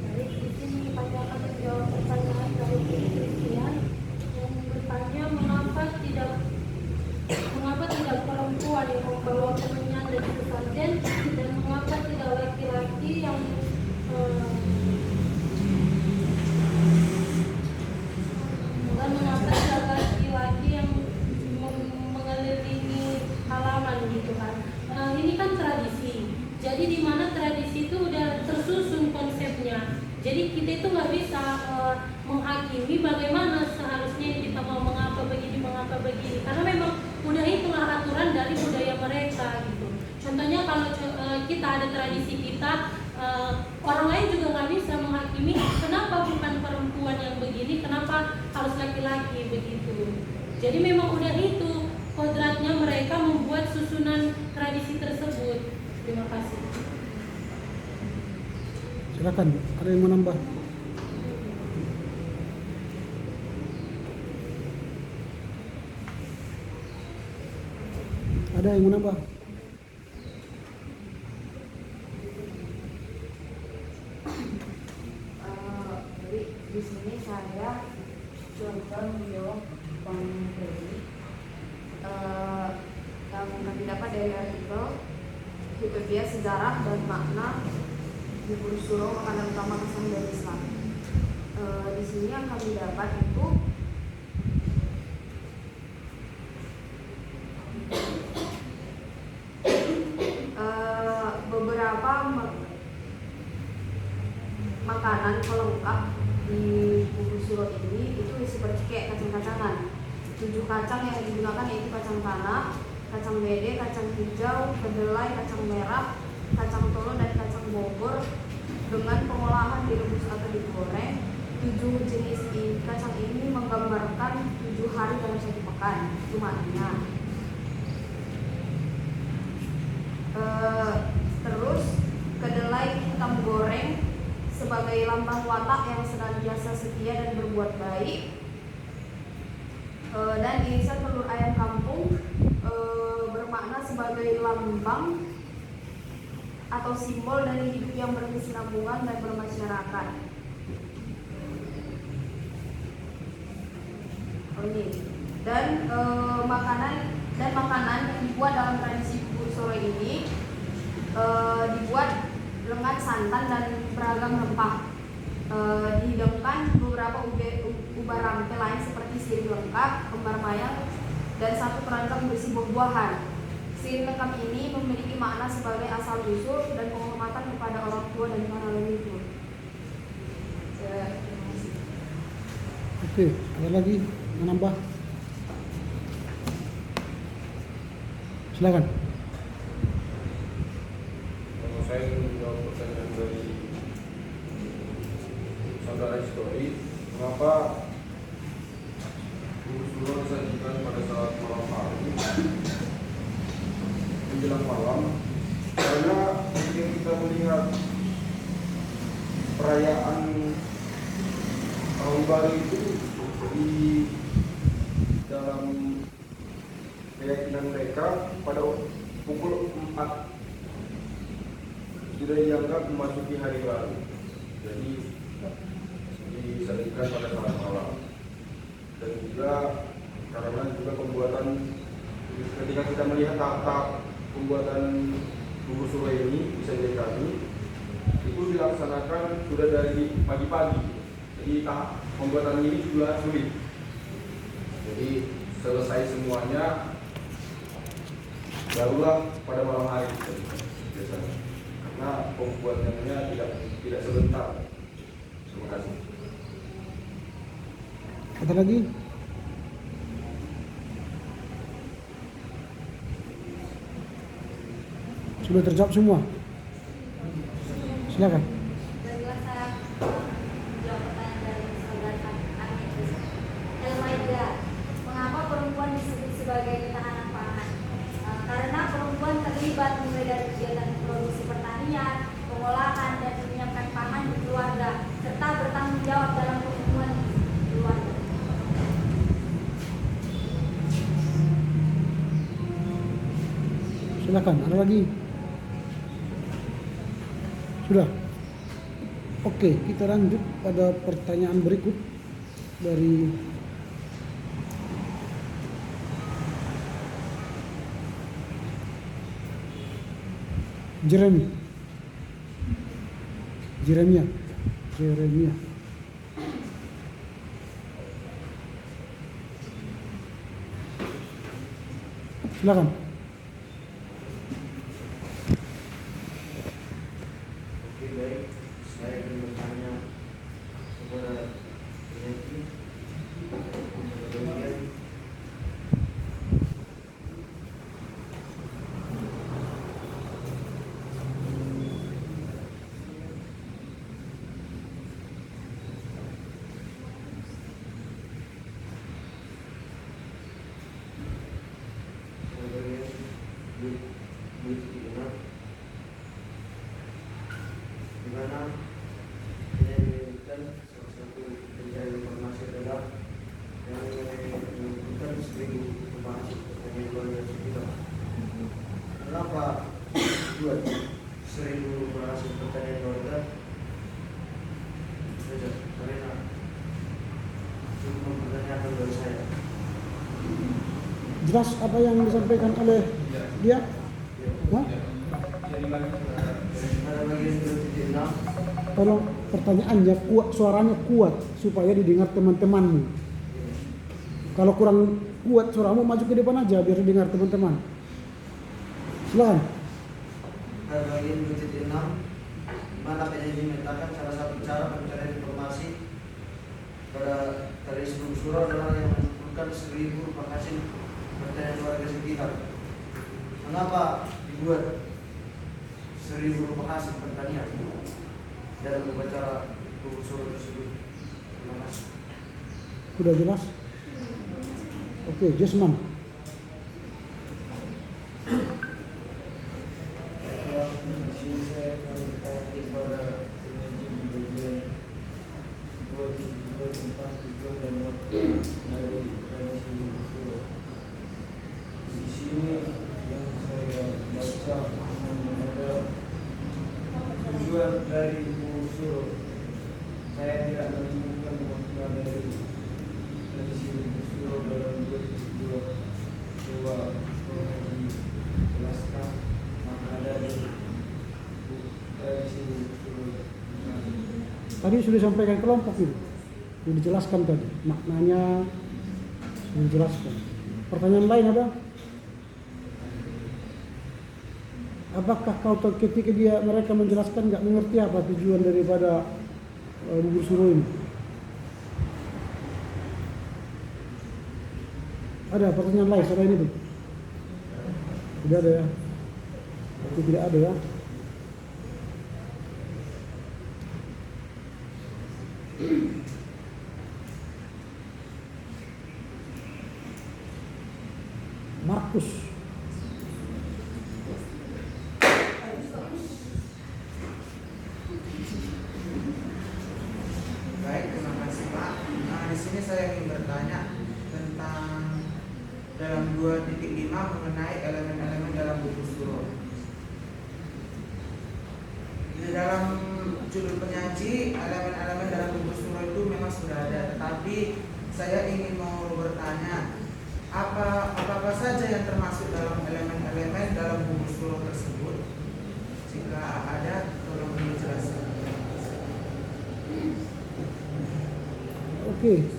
Baik, di sini Pada akan menjawab pertanyaan dari Christian yang bertanya mengapa tidak perempuan yang membawa kemenyan dan sesajen dan mengapa tidak laki-laki yang dan mengapa tidak laki-laki yang mengelilingi halaman gitu kan. Ini kan tradisi. Jadi di mana tradisi itu udah tersusun konsepnya. Jadi kita itu nggak bisa menghakimi bagaimana seharusnya kita mau mengapa begini karena memang udah itulah aturan dari budaya mereka gitu. Contohnya kalau kita ada tradisi kita, orang lain juga nggak bisa menghakimi kenapa bukan perempuan yang begini, kenapa harus laki-laki begitu. Jadi memang udah itu kodratnya mereka membuat susunan tradisi tersebut. Terima kasih. Silakan, ada yang mau nambah? Ada yang mau nambah? Jadi di sini saya coba menjawab Bang Freddy yang kami dapat dari artikel Wikipedia Sejarah dan Makna Bubur Suro Makanan Utama Kesan dari Islam. Di sini yang kami dapat itu beberapa makanan pelengkap di buku surat ini itu seperti kayak kacang-kacangan. 7 kacang yang digunakan yaitu kacang tanah, kacang bede, kacang hijau, kedelai, kacang merah, kacang tolo, dan kacang bogor dengan pengolahan direbus atau digoreng. 7 jenis kacang ini menggambarkan 7 hari dalam 1 pekan. Itu maknanya. Terus kedelai hitam goreng sebagai lambang watak yang senantiasa setia dan berbuat baik. Dan irisan telur ayam kampung bermakna sebagai lambang atau simbol dari hidup yang berkesinambungan dan bermasyarakat. Dan makanan yang dibuat dalam tradisi bubur sore ini dibuat dengan santan dan beragam rempah. Dihidangkan beberapa ubah rampe lain seperti sirih lengkap, kembar mayang, dan 1 keranjang berisi buah-buahan. Sirih lengkap ini memiliki makna sebagai asal usul dan penghormatan kepada orang tua dan para leluhur. Oke, ada lagi menambah? Silakan. Kalau saya menjawab pertanyaan dari saudara histori, mengapa bubur suro disajikan pada saat malam hari menjelang malam? Karena jika kita melihat perayaan tahun baru itu di dalam keyakinan mereka pada pukul 4 sudah dianggap memasuki hari baru. Jadi disajikan pada saat malam. Dan juga karena juga pembuatan, ketika kita melihat tahap pembuatan bubur suro ini bisa jadi kami itu dilaksanakan sudah dari pagi-pagi. Jadi tahap pembuatan ini juga sulit. Jadi selesai semuanya barulah pada malam hari biasanya. Karena pembuatannya tidak sebentar. Terima kasih. Ada lagi? Sudah terjawab semua? Silakan. Setelah saya menjawab pertanyaan dari saudara Agnes Elmaida, mengapa perempuan disebut sebagai ketahanan pangan? Karena perempuan terlibat mulai dari kegiatan produksi pertanian, pengolahan, dan menyiapkan pangan di keluarga, serta bertanggung jawab dalam hubungan keluarga. Silakan, ada lagi? Sudah? Oke, kita lanjut pada pertanyaan berikut dari Jeremia. Silakan. Oke, baik. Saya akan bertanya kepada Yenti. Kemudian di mana menyebutkan salah satu pencari informasi adalah yang menyebutkan 1000 informasi pertanyaan luar biasa kita. Kenapa buat 1000 informasi pertanyaan luar biasa? Karena cukup mempertanyakan dari saya. Jelas apa yang disampaikan oleh dia? Hah? Tolong pertanyaannya kuat, suaranya kuat supaya didengar teman-temanmu. Kalau kurang kuat suaramu, maju ke depan aja biar didengar teman-teman. Silakan. Al-Bagian 2.6, di mana penyaji menyatakan salah satu cara pencarian informasi pada tradisi Buku Suro adalah yang mengumpulkan 1000 rupiah hasil pertanian warga sekitar. Mengapa dibuat 1000 rupiah hasil pertanian dalam upacara Buku Suro tersebut? Terima kasih. Sudah jelas? Oke, Jasman. Tujuan dari Buku Suro, saya tidak menemukan makna dari tradisi Buku Suro dalam 2022 dijelaskan makna dari tradisi Buku Suro. Tadi sudah sampaikan kelompok itu, sudah dijelaskan tadi maknanya, sudah dijelaskan. Pertanyaan lain ada? Apakah kau tahu ketika mereka menjelaskan nggak mengerti apa tujuan daripada Buku Suro ini? Ada pertanyaan lain selain itu? Tidak ada ya? Berarti tidak ada ya? Markus. Baik, terima kasih Pak. Nah, di sini saya ingin bertanya tentang dalam 2.5 mengenai elemen-elemen dalam Buku Suro. Di dalam judul penyaji, elemen-elemen dalam Buku Suro itu memang sudah ada, tetapi saya ingin mau bertanya, apakah saja yang termasuk dalam elemen-elemen dalam Buku Suro tersebut? Jika ada, tolong dijelaskan. Oke.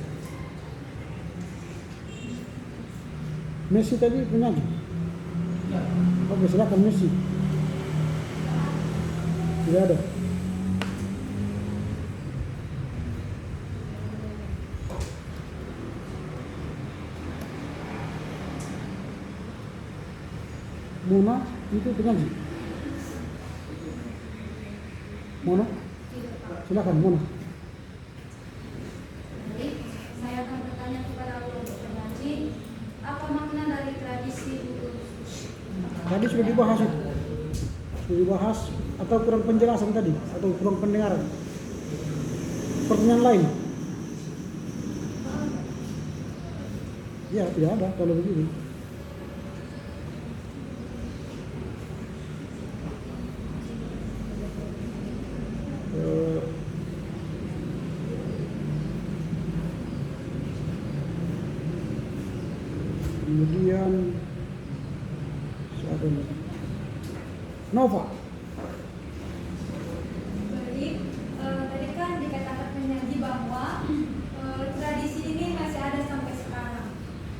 Messi tadi penyanyi? Oke, silakan Messi. Tidak ada. Mona itu penyanyi? Mona? Silakan Mona. Baik, saya akan bertanya kepada kelompok penyaji, apa makna dari tradisi Buku Suro? Tadi sudah dibahas itu. Sudah dibahas atau kurang penjelasan tadi atau kurang pendengaran? Pertanyaan lain? Ya, tidak ada kalau begini. Kemudian siapa ini? Nova. Baik, tadi kan dikatakan penyaji bahwa tradisi ini masih ada sampai sekarang.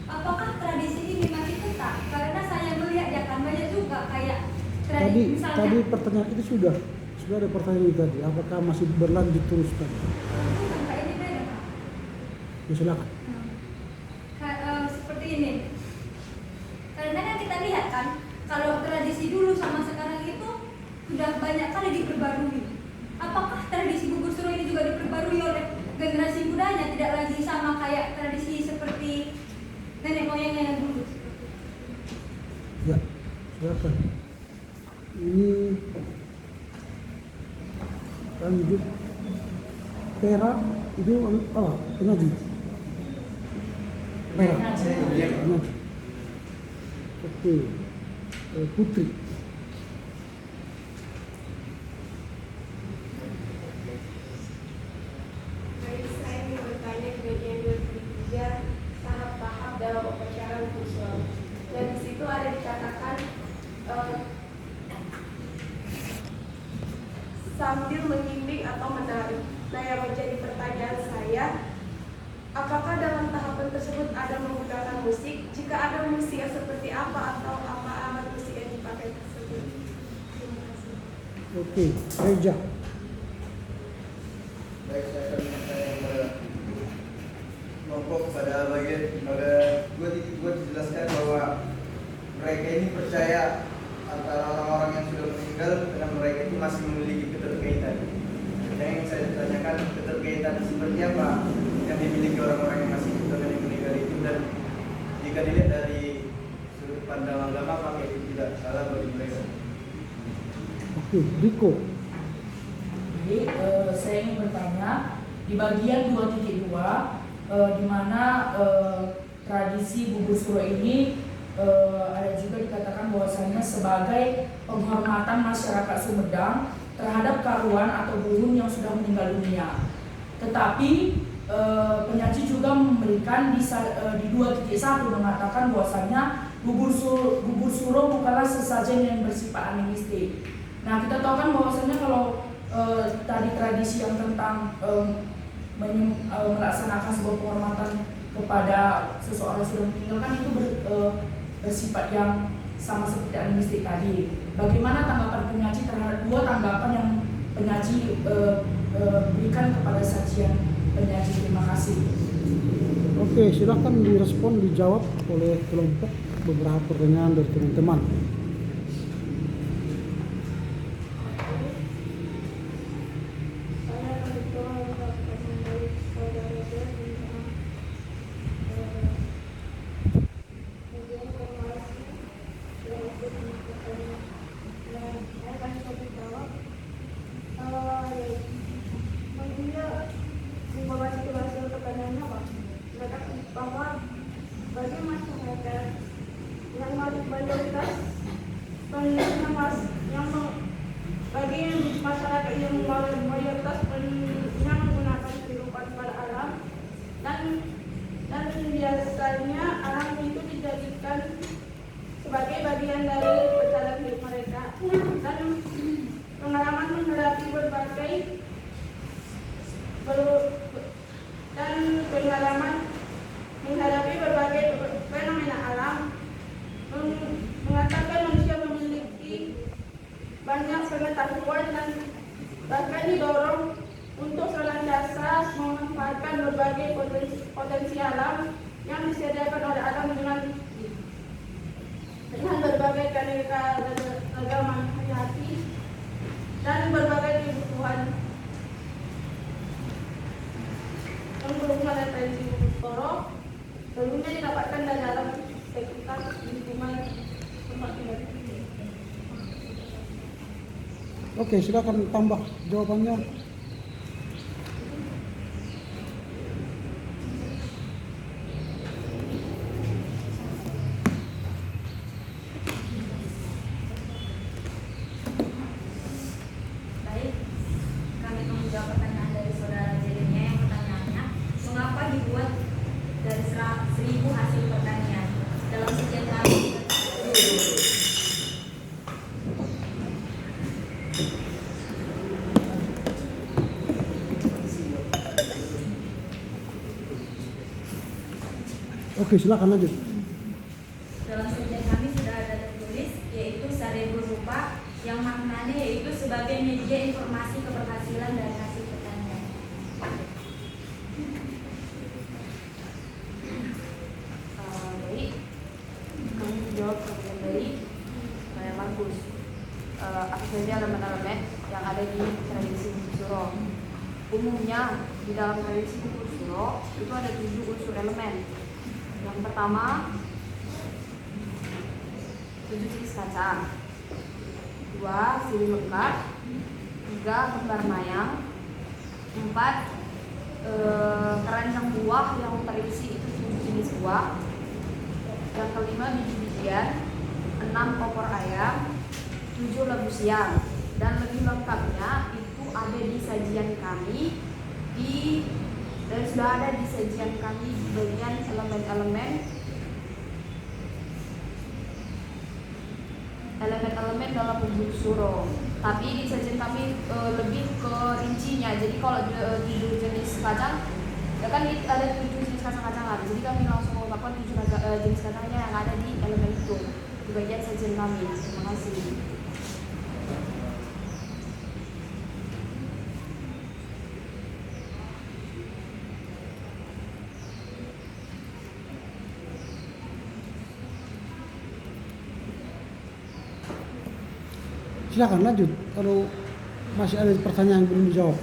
Apakah tradisi ini masih tetap? Karena saya melihat ya kan banyak juga kayak tradisi misalnya. Tadi pertanyaan itu sudah ada pertanyaan itu tadi. Apakah masih berlanjut terus kan? Sampai ini beda. Ya silakan. Seperti ini. Karena kan kita lihat kan, kalau tradisi dulu sama sekarang itu sudah banyak kali diperbarui. Apakah tradisi Buku Suro ini juga diperbarui oleh generasi mudanya, tidak lagi sama kayak tradisi seperti nenek moyangnya yang dulu? Ya, silakan. Ini lanjut Pera itu penyaji. Pera. Penyaji. Oke. Putri. Baik, saya ingin bertanya ke bagian 23 tahap-tahap dalam upacara Buku Suro. Dan di situ ada dikatakan sambil mengimbing atau menari. Nah, yang menjadi pertanyaan saya, apakah dalam tahapan tersebut ada menggunakan musik? Jika ada musik, seperti apa atau apa alat musik yang dipakai tersebut? Terima kasih. Oke, Reja. Baik, saya akan bertanya kepada kelompok pada gue dijelaskan bahwa mereka ini percaya antara orang-orang yang sudah meninggal karena mereka itu masih memiliki keterkaitan. Yang saya tanyakan, keterkaitan seperti apa yang dimiliki orang-orang yang masih hidup dengan yang meninggal itu, dan jika dilihat dari sudut pandang agama apakah itu tidak salah bagi mereka? Oke, Riko. Jadi saya ingin bertanya di bagian 2.2 di mana tradisi bubur suro ini ada juga dikatakan bahwasanya sebagai penghormatan masyarakat Sumedang terhadap karuan atau burung yang sudah meninggal dunia. Tetapi penyaji juga memberikan di 2.1 mengatakan bahwasanya bubur suro bukanlah sesajen yang bersifat animistik. Nah, kita tahu kan bahwasanya kalau tadi tradisi yang tentang melaksanakan sebuah penghormatan kepada seseorang yang sudah meninggal kan itu bersifat yang sama seperti animistik tadi. Bagaimana tanggapan penyaji terhadap dua tanggapan yang penyaji berikan kepada sajian penyaji? Terima kasih. Oke, silakan direspon, dijawab oleh kelompok beberapa pertanyaan dari teman-teman. Sebagai bagian dari perjalanan hidup mereka dan pengalaman menghadapi berbagai fenomena alam mengatakan manusia memiliki banyak pengetahuan dan bahkan didorong untuk senantiasa memanfaatkan berbagai potensi alam yang disediakan oleh alam dengan berbagai keanekaragaman hayati dan berbagai kebutuhan yang berhubungan dengan tradisi bubur suro sebelumnya didapatkan dari dalam sekitar lingkungan tempat tinggal. Oke, silakan tambah jawabannya. Oke, silakan lanjut. Dalam sejarah kami sudah ada tertulis, yaitu sare berupa yang maknanya yaitu sebagai media informasi keberhasilan dari hasil pertanian. Baik, kami menjawab pertanyaan dari saya Markus. Apa saja elemen-elemen yang ada di tradisi bubur suro? Umumnya di dalam tradisi bubur suro itu ada 7 unsur elemen. Yang pertama 7 jenis kacang, 2 sirih lekat, 3 kembar mayang, 4 keranjang buah yang terisi itu 7 jenis buah, yang kelima biji-bijian, 6 opor ayam, 7 labu siang, dan lebih lengkapnya itu ada di sajian kami dan sudah ada di sajian kami di bagian elemen dalam bubur suro. Tapi di sajian kami lebih ke rincinya. Jadi kalau 7 jenis kacang, ya kan ada 7 jenis kacang-kacangan. Jadi kami langsung mengungkapkan 7 jenis kacangnya yang ada di elemen itu di bagian sajian kami. Terima kasih. Silakan lanjut kalau masih ada pertanyaan yang belum dijawab.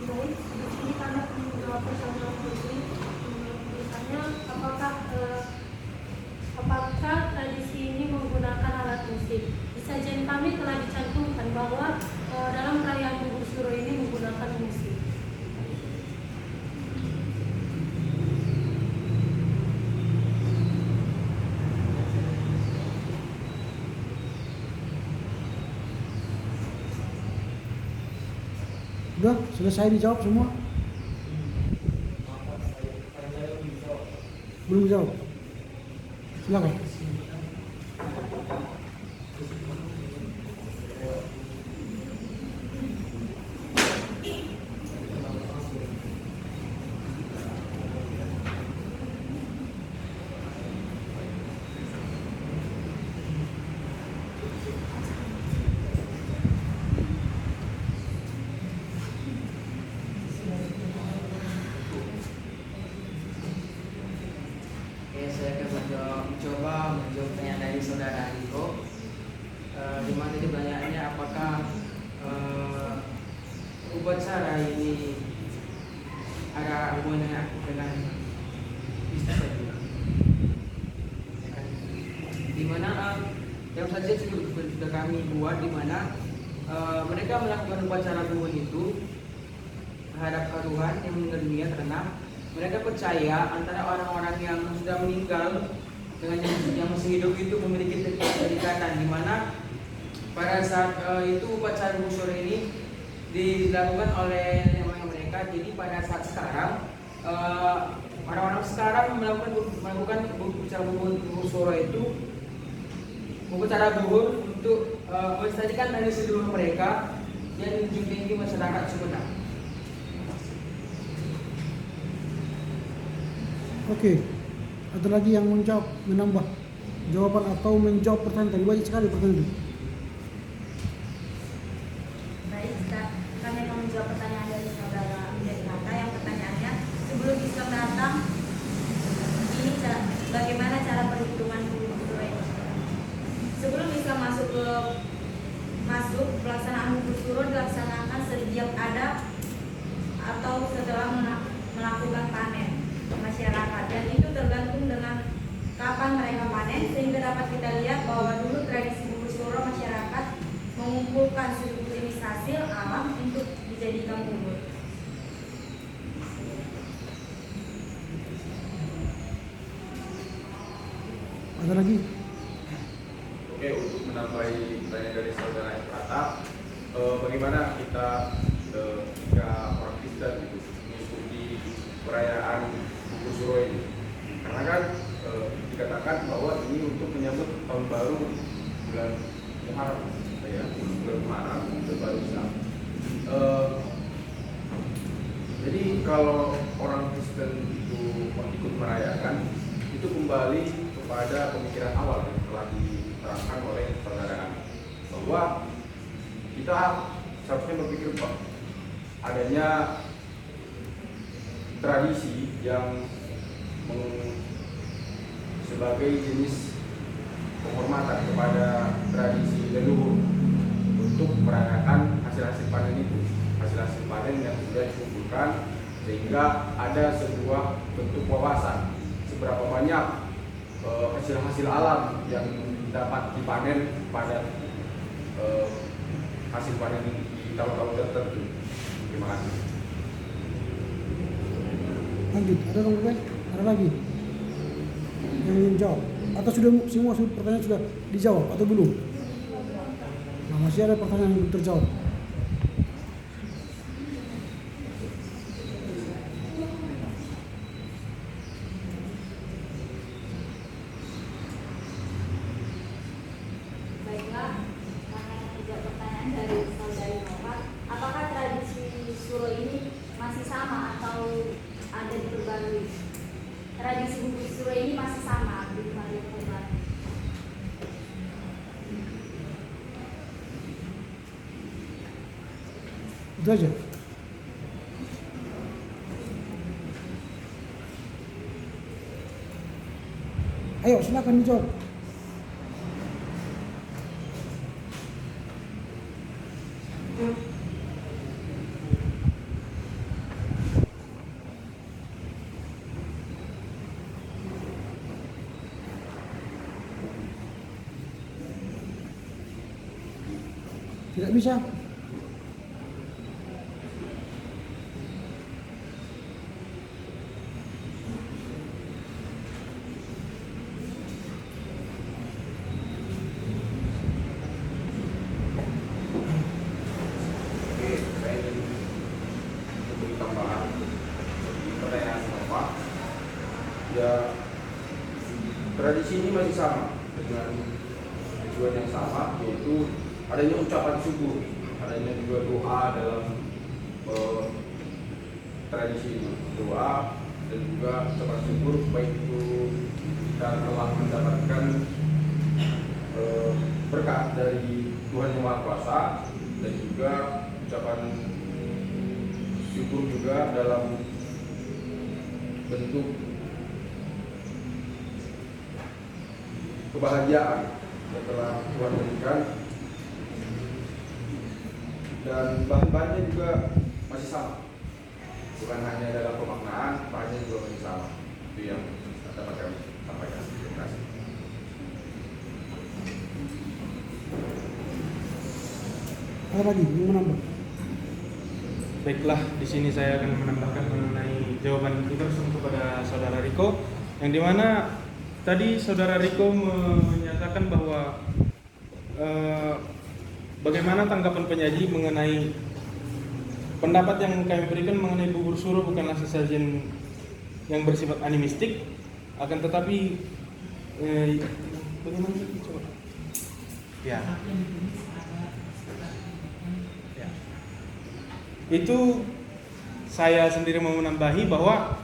Baik, di sini kami akan menjawab pertanyaan ini. Misalnya, apakah tradisi ini menggunakan alat musik? Di sajian kami telah dicantumkan bahwa dalam perayaan Gugur Suro ini menggunakan musik. Udah selesai dijawab semua? Belum jawab? Silakan. Oke, saya akan mencoba menjawab pertanyaan dari saudara Riko. Di mana ini pertanyaannya apakah upacara ini ada hubungannya dengan bisnis tadi? Di mana yang saja sudah kami buat, di mana mereka melakukan upacara Gugur itu terhadap Tuhan yang meninggal dunia karena mereka percaya antara orang-orang yang sudah meninggal dengan yang masih hidup itu memiliki kedekatan, di mana pada saat itu upacara Gugur Suro ini dilakukan oleh mereka. Jadi pada saat sekarang orang-orang sekarang melakukan upacara Gugur Suro itu upacara gugur untuk melestarikan tradisi dulu mereka dan menjunjung tinggi masyarakat Sumedang. Oke, ada lagi yang menjawab, menambah jawaban atau menjawab pertanyaan tadi? Banyak sekali pertanyaan itu. Baik, kami akan menjawab pertanyaan dari saudara Nata yang pertanyaannya, sebelum Islam datang, ini bagaimana cara perhitungan Gugur Suro ini? Sebelum Islam masuk pelaksanaan Gugur Suro dilaksanakan setiap ada atau setelah melakukan panen masyarakat, dan itu tergantung dengan kapan mereka panen, sehingga dapat kita lihat bahwa dulu tradisi Gugur Suro masyarakat mengumpulkan seluruh jenis hasil alam untuk dijadikan bubur. Ada lagi? Oke, untuk menambahi pertanyaan dari saudara Efrata, bagaimana kita jika orang Kristen itu mengikuti perayaan Gugur Suro ini? Karena kan dikatakan bahwa ini untuk menyambut tahun baru bulan Muharram, ya, bulan Muharram itu baru Islam. Jadi kalau orang Kristen itu ikut merayakan, itu kembali kepada pemikiran awal yang telah diterangkan oleh saudara kami, bahwa kita seharusnya berpikir bahwa adanya tradisi yang sebagai jenis penghormatan kepada tradisi leluhur untuk merayakan hasil-hasil panen itu, hasil-hasil panen yang sudah dikumpulkan, sehingga ada sebuah bentuk wawasan seberapa banyak hasil-hasil alam yang dapat dipanen pada hasil panen di tahun-tahun tertentu. Terima kasih. Lanjut, ada lagi? Ada lagi yang ingin jawab? Atau sudah semua pertanyaan sudah dijawab atau belum? Nah, masih ada pertanyaan yang belum terjawab. Baiklah, kami akan menjawab pertanyaan dari saudari Nova. Apakah tradisi Suro ini masih sama atau ada diperbarui? Tradisi Gugur Suro ini masih sama di Maria Korban. Itu aja. Ayo silakan dijawab. Tidak bisa. Oke, saya ingin memberi tambahan di pertanyaan Bapak. Ya, tradisi ini masih sama dengan tujuan yang sama, yaitu adanya ucapan syukur, adanya juga doa dalam tradisi ini, doa dan juga ucapan syukur, baik itu kita telah mendapatkan berkat dari Tuhan Yang Maha Kuasa, dan juga ucapan syukur juga dalam bentuk kebahagiaan yang telah Tuhan berikan, dan bahan-bahannya juga masih sama, bukan hanya dalam pemaknaan, bahannya juga masih sama. Itu yang dapat kami sampaikan. Terima kasih. Ada lagi yang menambah? Baiklah, di sini saya akan menambahkan mengenai jawaban itu kepada saudara Riko, yang dimana tadi saudara Riko menyatakan bahwa bagaimana tanggapan penyaji mengenai pendapat yang kami berikan mengenai bubur suro bukanlah sesajen yang bersifat animistik, akan tetapi bagaimana sih? Coba. Ya. Itu saya sendiri mau menambahi bahwa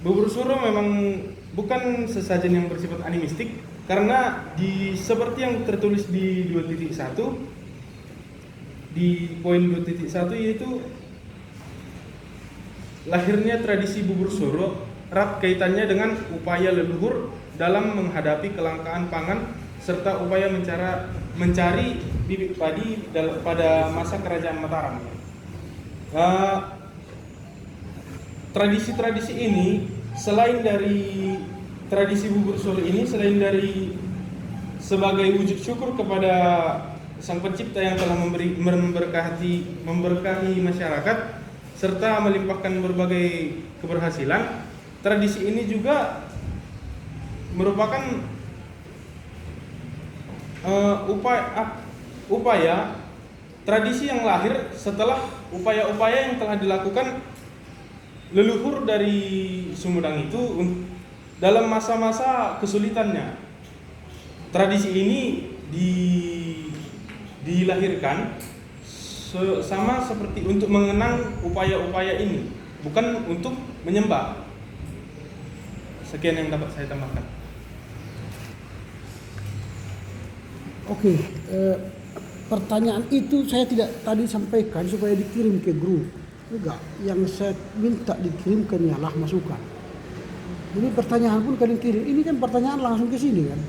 bubur suro memang bukan sesajen yang bersifat animistik, karena seperti yang tertulis di 2.1 di poin 2.1, yaitu lahirnya tradisi bubur suro erat kaitannya dengan upaya leluhur dalam menghadapi kelangkaan pangan serta upaya mencari bibit padi pada masa kerajaan Mataram. Tradisi-tradisi ini, selain dari tradisi bubur suro ini, selain dari sebagai wujud syukur kepada Sang Pencipta yang telah memberkahi masyarakat serta melimpahkan berbagai keberhasilan, tradisi ini juga merupakan upaya tradisi yang lahir setelah upaya-upaya yang telah dilakukan leluhur dari Sumedang itu dalam masa-masa kesulitannya. Tradisi ini dilahirkan sama seperti untuk mengenang upaya-upaya ini, bukan untuk menyembah. Sekian yang dapat saya tambahkan. Oke, pertanyaan itu saya tidak tadi sampaikan supaya dikirim ke grup. Enggak, yang saya minta dikirimkan ialah masukan. Ini pertanyaan pun kalian kirim. Ini kan pertanyaan langsung ke sini kan.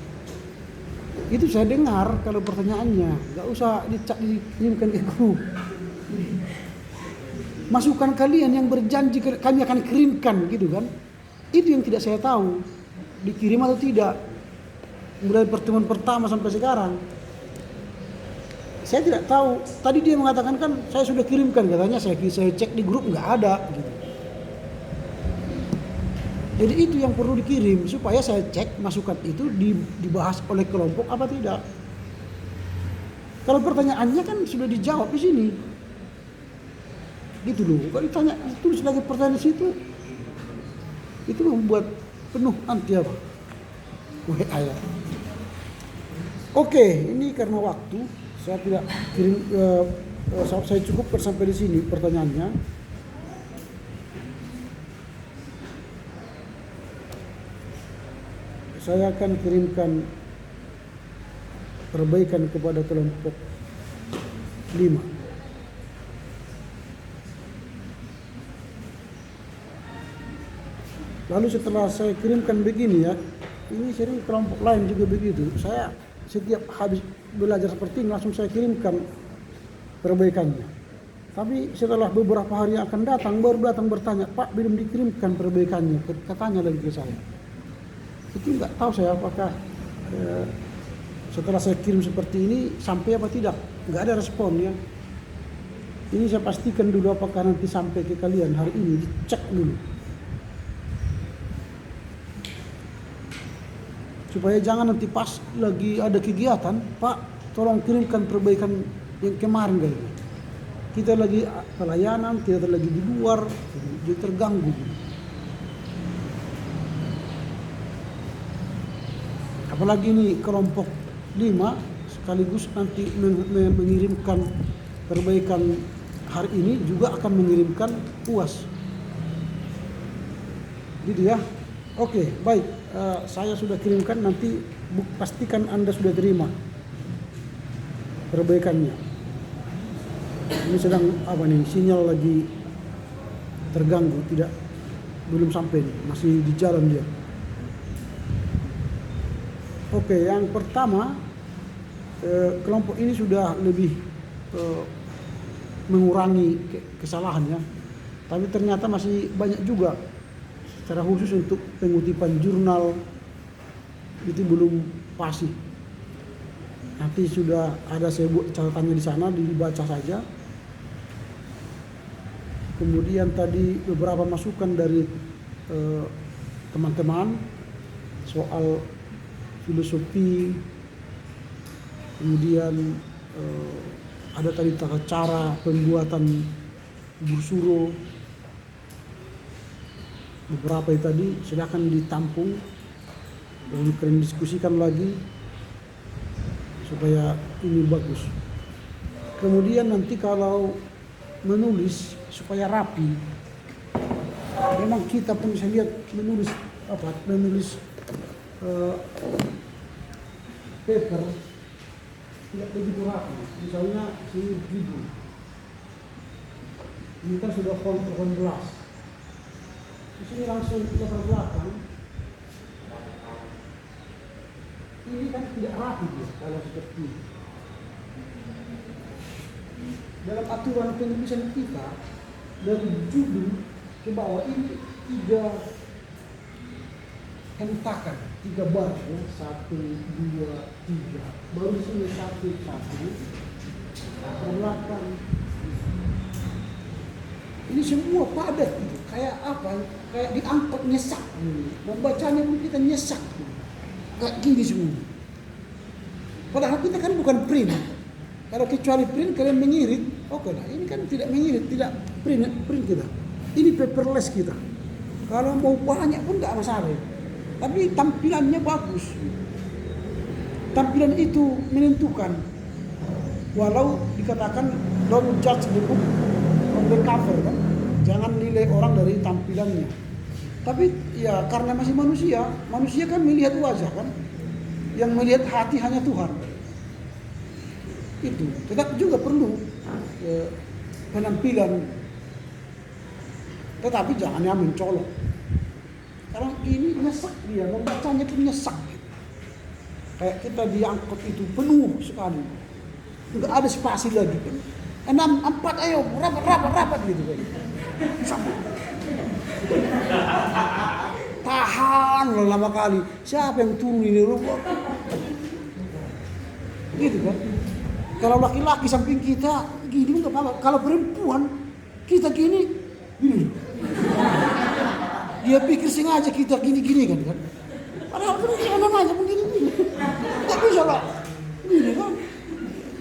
Itu saya dengar kalau pertanyaannya, enggak usah dikirimkan ke grup. Masukan kalian yang berjanji kami akan kirimkan gitu kan. Itu yang tidak saya tahu, dikirim atau tidak. Mulai pertemuan pertama sampai sekarang saya tidak tahu. Tadi dia mengatakan kan saya sudah kirimkan, katanya saya cek di grup nggak ada gitu. Jadi itu yang perlu dikirim supaya saya cek masukan itu dibahas oleh kelompok apa tidak. Kalau pertanyaannya kan sudah dijawab di sini gitu loh. Kalau ditanya tulis lagi pertanyaan di situ, itu membuat penuh anti apa WA ya. Oke, ini karena waktu saya tidak kirim, saya cukupkan sampai di sini pertanyaannya. Saya akan kirimkan perbaikan kepada kelompok 5. Lalu setelah saya kirimkan begini ya, ini sering kelompok lain juga begitu. Saya setiap habis belajar seperti ini langsung saya kirimkan perbaikannya. Tapi setelah beberapa hari yang akan datang, baru datang bertanya, Pak belum dikirimkan perbaikannya, katanya lagi ke saya. Itu nggak tahu saya apakah setelah saya kirim seperti ini sampai apa tidak, nggak ada respon ya. Ini saya pastikan dulu apakah nanti sampai ke kalian hari ini, dicek dulu. Supaya jangan nanti pas lagi ada kegiatan, Pak tolong kirimkan perbaikan yang kemarin kali. Kita lagi pelayanan, kita lagi di luar, jadi terganggu. Apalagi ini kelompok 5 sekaligus nanti mengirimkan perbaikan hari ini juga akan mengirimkan UAS. Gitu ya. Oke, baik. Saya sudah kirimkan, nanti pastikan Anda sudah terima perbaikannya. Ini sedang apa nih, sinyal lagi terganggu, belum sampai nih, masih di jalan dia. Oke, yang pertama kelompok ini sudah lebih mengurangi kesalahan ya, tapi ternyata masih banyak juga. Secara khusus untuk pengutipan jurnal itu belum pasti. Nanti sudah ada saya buat catatannya di sana, dibaca saja. Kemudian tadi beberapa masukan dari teman-teman soal filosofi, kemudian ada tadi tata cara pembuatan bursuro. Beberapa itu tadi silakan ditampung dan kalian diskusikan lagi supaya ini bagus. Kemudian nanti kalau menulis supaya rapi, memang kita pun saya lihat menulis paper tidak begitu rapi. Misalnya sini judul, ini kan sudah font belas. Di sini langsung ke belakang. Ini kan tidak rapi ya, kalau seperti ini. Dalam aturan penulisan kita dari judul ke bawah ini 3 hentakan, 3 baris ya, 1, 2, 3. Baru di sini 1, 1. Ke belakang. Ini semua padat gitu. Kayak apa? Kayak diangkut nyesak. Membacanya pun kita nyesak. Kayak gini semua. Padahal kita kan bukan print. Kalau kecuali print kalian mengirit, oke lah. Ini kan tidak mengirit, tidak print kita. Ini paperless kita. Kalau mau banyak pun nggak masalah. Tapi tampilannya bagus. Tampilan itu menentukan. Walau dikatakan don't judge the book on the cover kan. Jangan nilai orang dari tampilannya. Tapi ya karena masih manusia kan melihat wajah kan. Yang melihat hati hanya Tuhan. Itu. Tetap juga perlu penampilan. Tetapi jangan yang mencolok. Karena ini nyesek dia, membacanya pun nyesek. Kayak kita diangkut itu penuh sekali. Enggak ada spasi lagi kan. 6, 4 ayo rapat gitu kan. Tahan lama kali. Siapa yang turun ini rumah? Gitu kan. Kalau laki-laki samping kita gini enggak apa-apa. Kalau perempuan kita gini. Dia pikir sengaja kita gini kan. Padahal kan namanya begini. Enggak bisa lah. Gini kan.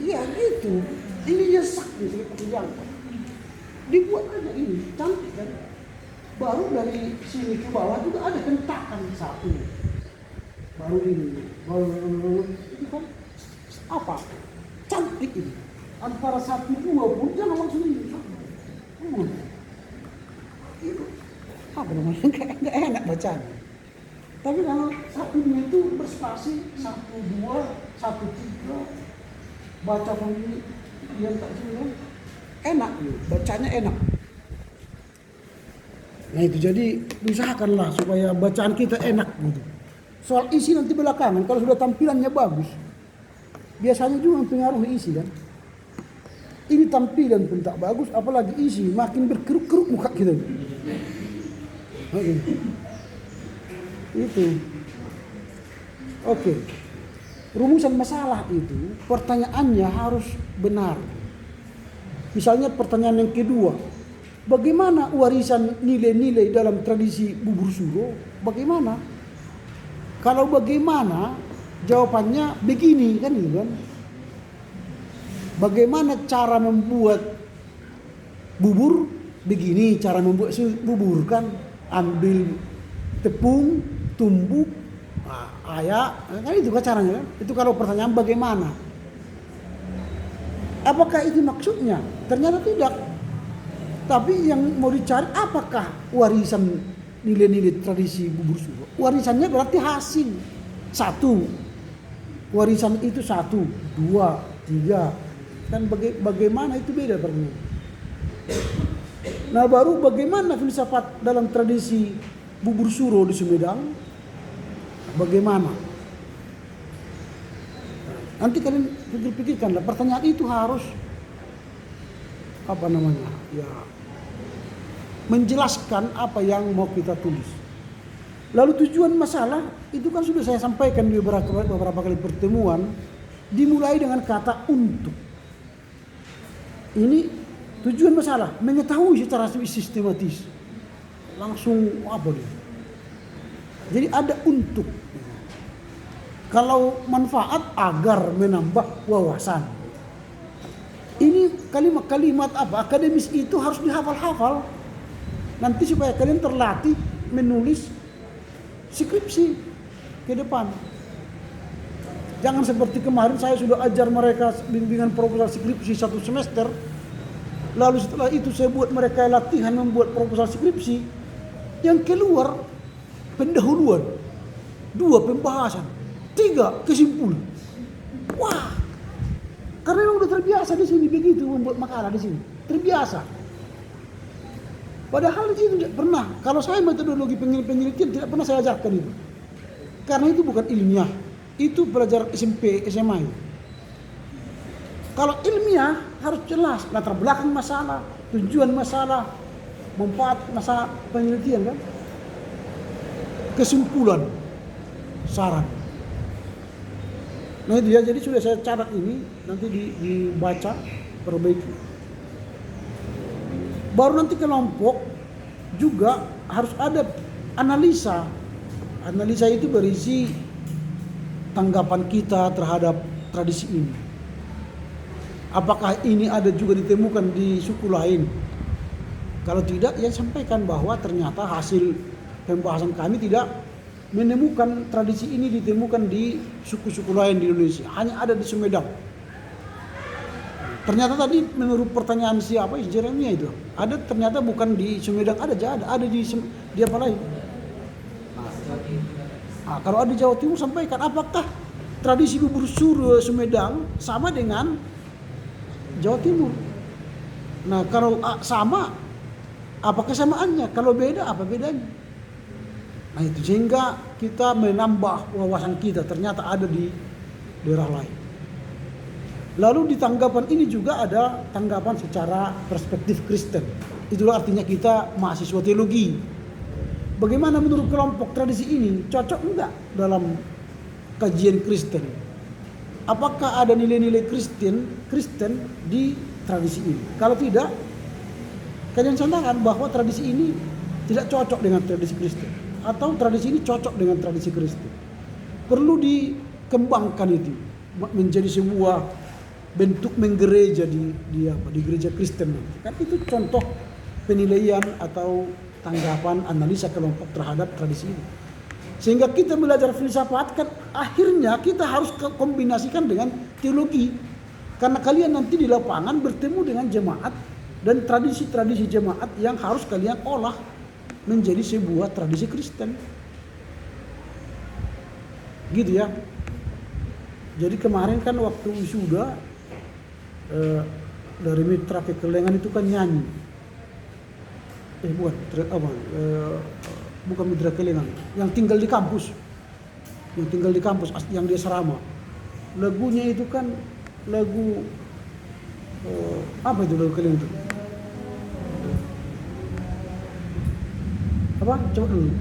Ya gitu. Ini nyesek gitu pakai dibuat aja ini cantik kan. Baru dari sini ke bawah juga ada hentakan satu. Baru ini, itu kan apa? Cantik ini. Antara 1, 2 pun jangan langsung ini. Itu apa namanya? Enggak enak bacanya. Tapi kalau satunya itu berspasi 1, 2, 1, 3 baca pun ini yang tak sini enak gitu, bacanya enak. Nah itu jadi usahakanlah supaya bacaan kita enak gitu. Soal isi nanti belakangan, kalau sudah tampilannya bagus, biasanya juga mempengaruhi isi kan. Ini tampilan pun tak bagus, apalagi isi, makin berkeruk-keruk muka kita. Oke. Itu. Oke. Rumusan masalah itu, pertanyaannya harus benar. Misalnya pertanyaan yang kedua, bagaimana warisan nilai-nilai dalam tradisi bubur suro? Bagaimana? Kalau bagaimana, jawabannya begini kan gitu kan. Bagaimana cara membuat bubur? Begini cara membuat bubur kan. Ambil tepung, tumbuk, ayak, kan itu kan caranya kan. Itu kalau pertanyaan bagaimana. Apakah itu maksudnya? Ternyata tidak. Tapi yang mau dicari apakah warisan nilai-nilai tradisi bubur suro? Warisannya berarti hasil. 1. Warisan itu 1, 2, 3. Dan bagaimana itu beda berarti. Nah baru bagaimana filsafat dalam tradisi bubur suro di Sumedang? Bagaimana? Nanti kalian pikir-pikirkanlah, pertanyaan itu harus ya menjelaskan apa yang mau kita tulis. Lalu tujuan masalah itu kan sudah saya sampaikan di beberapa kali pertemuan, dimulai dengan kata untuk. Ini tujuan masalah, mengetahui secara sistematis. Langsung apa dia? Jadi ada untuk. Kalau manfaat agar menambah wawasan. Ini kalimat-kalimat apa? Akademis itu harus dihafal-hafal. Nanti supaya kalian terlatih menulis skripsi ke depan. Jangan seperti kemarin saya sudah ajar mereka bimbingan proposal skripsi 1 semester. Lalu setelah itu saya buat mereka latihan membuat proposal skripsi. Yang keluar pendahuluan, 2 pembahasan, 3 kesimpulan. Wah, karena memang udah terbiasa di sini begitu membuat makalah di sini, terbiasa. Padahal itu tidak pernah. Kalau saya metodologi penelitian tidak pernah saya ajarkan itu, karena itu bukan ilmiah, itu pelajar SMP, SMA. Kalau ilmiah harus jelas latar belakang masalah, tujuan masalah, manfaat masalah penelitian kan, kesimpulan, saran. Nah itu ya, jadi sudah saya catat ini, nanti dibaca, perbaiki. Baru nanti kelompok juga harus ada analisa. Analisa itu berisi tanggapan kita terhadap tradisi ini. Apakah ini ada juga ditemukan di suku lain? Kalau tidak, ya sampaikan bahwa ternyata hasil pembahasan kami tidak menemukan tradisi ini ditemukan di suku-suku lain di Indonesia, hanya ada di Sumedang. Ternyata tadi menurut pertanyaan siapa Jeremia itu, ada ternyata bukan di Sumedang, ada di apa lain. Nah, kalau ada di Jawa Timur sampaikan apakah tradisi bubur suro Sumedang sama dengan Jawa Timur. Nah kalau sama, apa kesamaannya? Kalau beda, apa bedanya? Nah itu sehingga kita menambah wawasan kita ternyata ada di daerah lain. Lalu di tanggapan ini juga ada tanggapan secara perspektif Kristen. Itulah artinya kita mahasiswa teologi. Bagaimana menurut kelompok tradisi ini? Cocok enggak dalam kajian Kristen? Apakah ada nilai-nilai Kristen di tradisi ini? Kalau tidak, kalian satakan bahwa tradisi ini tidak cocok dengan tradisi Kristen, atau tradisi ini cocok dengan tradisi Kristen. Perlu dikembangkan itu menjadi sebuah bentuk menggereja di gereja Kristen. Kan itu contoh penilaian atau tanggapan analisa kelompok terhadap tradisi ini. Sehingga kita belajar filsafat kan akhirnya kita harus kombinasikan dengan teologi. Karena kalian nanti di lapangan bertemu dengan jemaat dan tradisi-tradisi jemaat yang harus kalian olah menjadi sebuah tradisi Kristen. Gitu ya. Jadi kemarin kan waktu wisuda dari Mitra ke Kelengan itu kan nyanyi. Bukan Mitra Kelengan, yang tinggal di kampus, yang dia serama. Lagunya itu kan lagu apa itu lagu Kelengan itu? Apa? Coba dulu.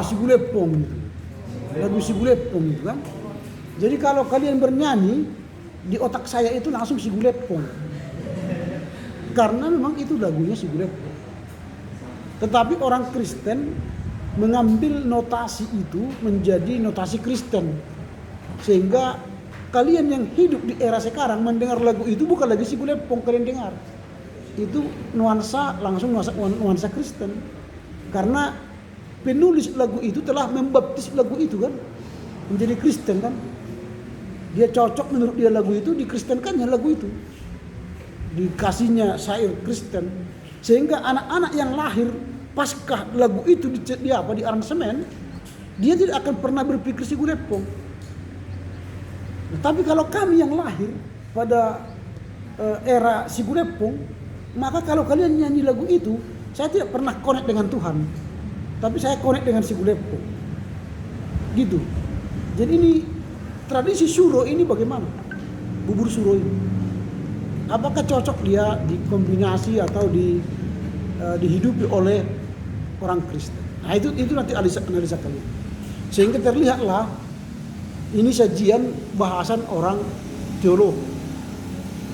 Sigulepong gitu. Lagu Sigulepong gitu kan. Jadi kalau kalian bernyanyi, di otak saya itu langsung Sigulepong. Karena memang itu lagunya Sigulepong. Tetapi orang Kristen mengambil notasi itu menjadi notasi Kristen. Sehingga kalian yang hidup di era sekarang mendengar lagu itu bukan lagi Sigulepong kalian dengar. Itu nuansa Kristen. Karena penulis lagu itu telah membaptis lagu itu kan menjadi Kristen kan. Dia cocok menurut dia lagu itu, dikristenkannya lagu itu. Dikasihnya syair Kristen. Sehingga anak-anak yang lahir pasca lagu itu di aransemen, dia tidak akan pernah berpikir Sigulepong. Tapi kalau kami yang lahir pada era Sigulepong, maka kalau kalian nyanyi lagu itu, saya tidak pernah connect dengan Tuhan, tapi saya connect dengan Sigulepong. Gitu. Jadi ini tradisi Suro ini bagaimana? Bubur Suro ini. Apakah cocok dia dikombinasi atau dihidupi oleh orang Kristen? Nah itu nanti analisa kalian. Sehingga terlihatlah ini sajian bahasan orang teolog.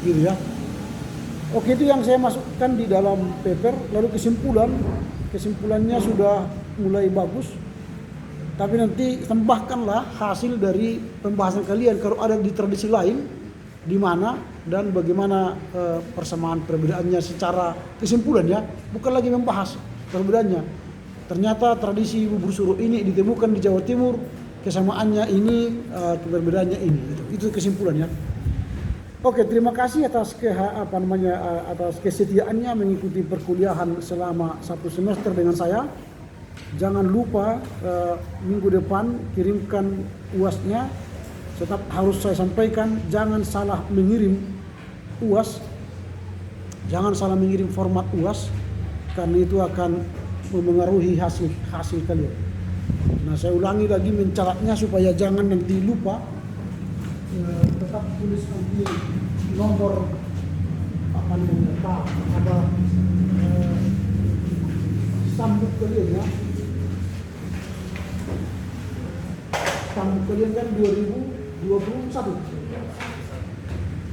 Gitu ya. Oke, itu yang saya masukkan di dalam paper. Lalu kesimpulannya sudah mulai bagus. Tapi nanti tambahkanlah hasil dari pembahasan kalian kalau ada di tradisi lain di mana dan bagaimana persamaan perbedaannya secara kesimpulannya, bukan lagi membahas perbedaannya. Ternyata tradisi bubur Suro ini ditemukan di Jawa Timur, kesamaannya ini, perbedaannya ini. Itu kesimpulannya. Oke, terima kasih atas atas kesetiaannya mengikuti perkuliahan selama 1 semester dengan saya. Jangan lupa minggu depan kirimkan UAS-nya. Tetap harus saya sampaikan, jangan salah mengirim UAS, jangan salah mengirim format UAS, karena itu akan memengaruhi hasil kalian. Nah, saya ulangi lagi mencatatnya supaya jangan nanti lupa. Tetap tulis nanti nomor sambut kalian ya. Sambut kalian kan 2021.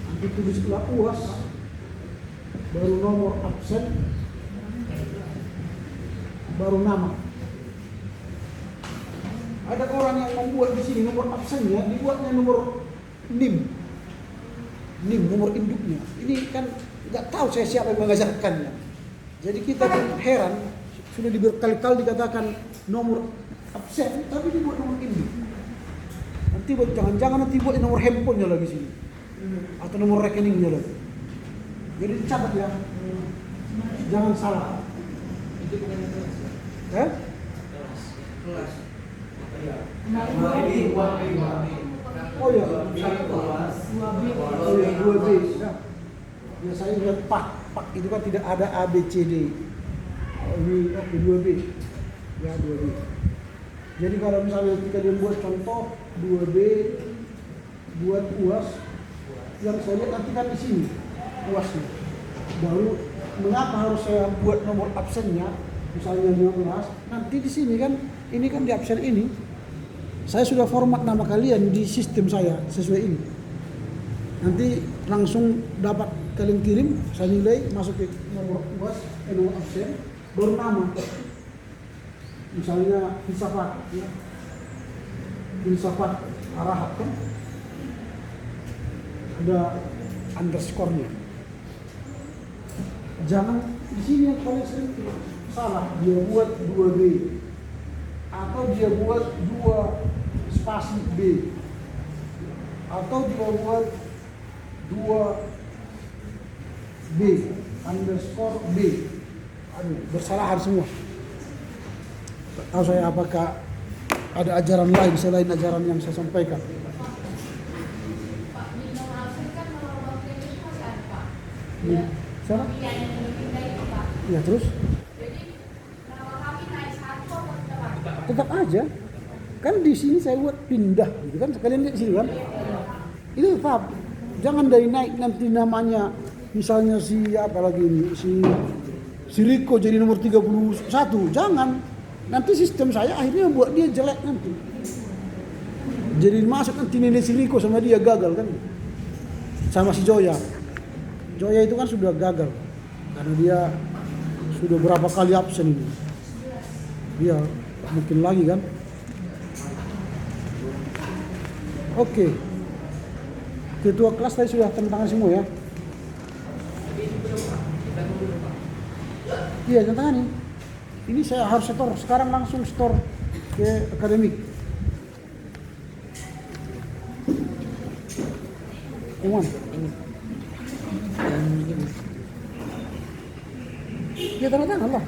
Nanti tulislah UAS, baru nomor absen, baru nama. Ada orang yang membuat di sini nomor absennya dibuatnya nomor NIM, nomor induknya. Ini kan nggak tahu saya siapa yang mengajarkannya. Jadi kita pun heran, sudah berkali-kali dikatakan nomor absen, tapi dibuat nomor induk. Nanti jangan-jangan nanti buat nomor handphonenya lagi sini, atau nomor rekeningnya lagi. Jadi dicatat ya, jangan salah. Kelas. Oh ya, 2B. Ya saya ingat pak itu kan tidak ada ABCD. Ini 2B. Ya 2B. Jadi kalau misalnya kita buat contoh 2B buat UAS, yang saya lihat nanti kan di sini UASnya. Baru mengapa harus saya buat nomor absennya? Misalnya 15, nanti di sini kan ini kan di absen ini. Saya sudah format nama kalian di sistem saya sesuai ini. Nanti langsung dapat kalian kirim, saya nilai, masuk ke nomor UAS, nomor absen, baru nama. Misalnya filsafat, ya. Filsafat Arahab kan ada underscore-nya. Jangan di sini yang paling sering salah, dia buat 2B atau dia buat 2 spasi B atau dia buat 2B underscore B. Aduh, bersalahan semua. Tahu saya apakah ada ajaran lain selain ajaran yang saya sampaikan. Pak, di Benua Afrika kalau waktu itu masih ada Pak. Siapa? Iya, yang pindah itu Pak. Ya terus Jadi nama kami naik satu apa tetap? tetap aja. Kan di sini saya buat pindah, gitu kan? Sekalian lihat sini kan? Itu tetap. Jangan dari naik nanti namanya misalnya si apa lagi ini si Riko jadi nomor 31. Jangan. Nanti sistem saya akhirnya buat dia jelek nanti. Jadi masuk nanti nilai si Riko sama dia gagal kan? Sama si Joya. Joya itu kan sudah gagal karena dia sudah berapa kali absen ini. Dia mungkin lagi kan? Oke. Ketua kelas tadi sudah tanda tangan semua ya? Iya, tanda tangan nih. Ini saya harus setor, sekarang langsung setor ke akademik. Uang. Ya tanda tangan lah.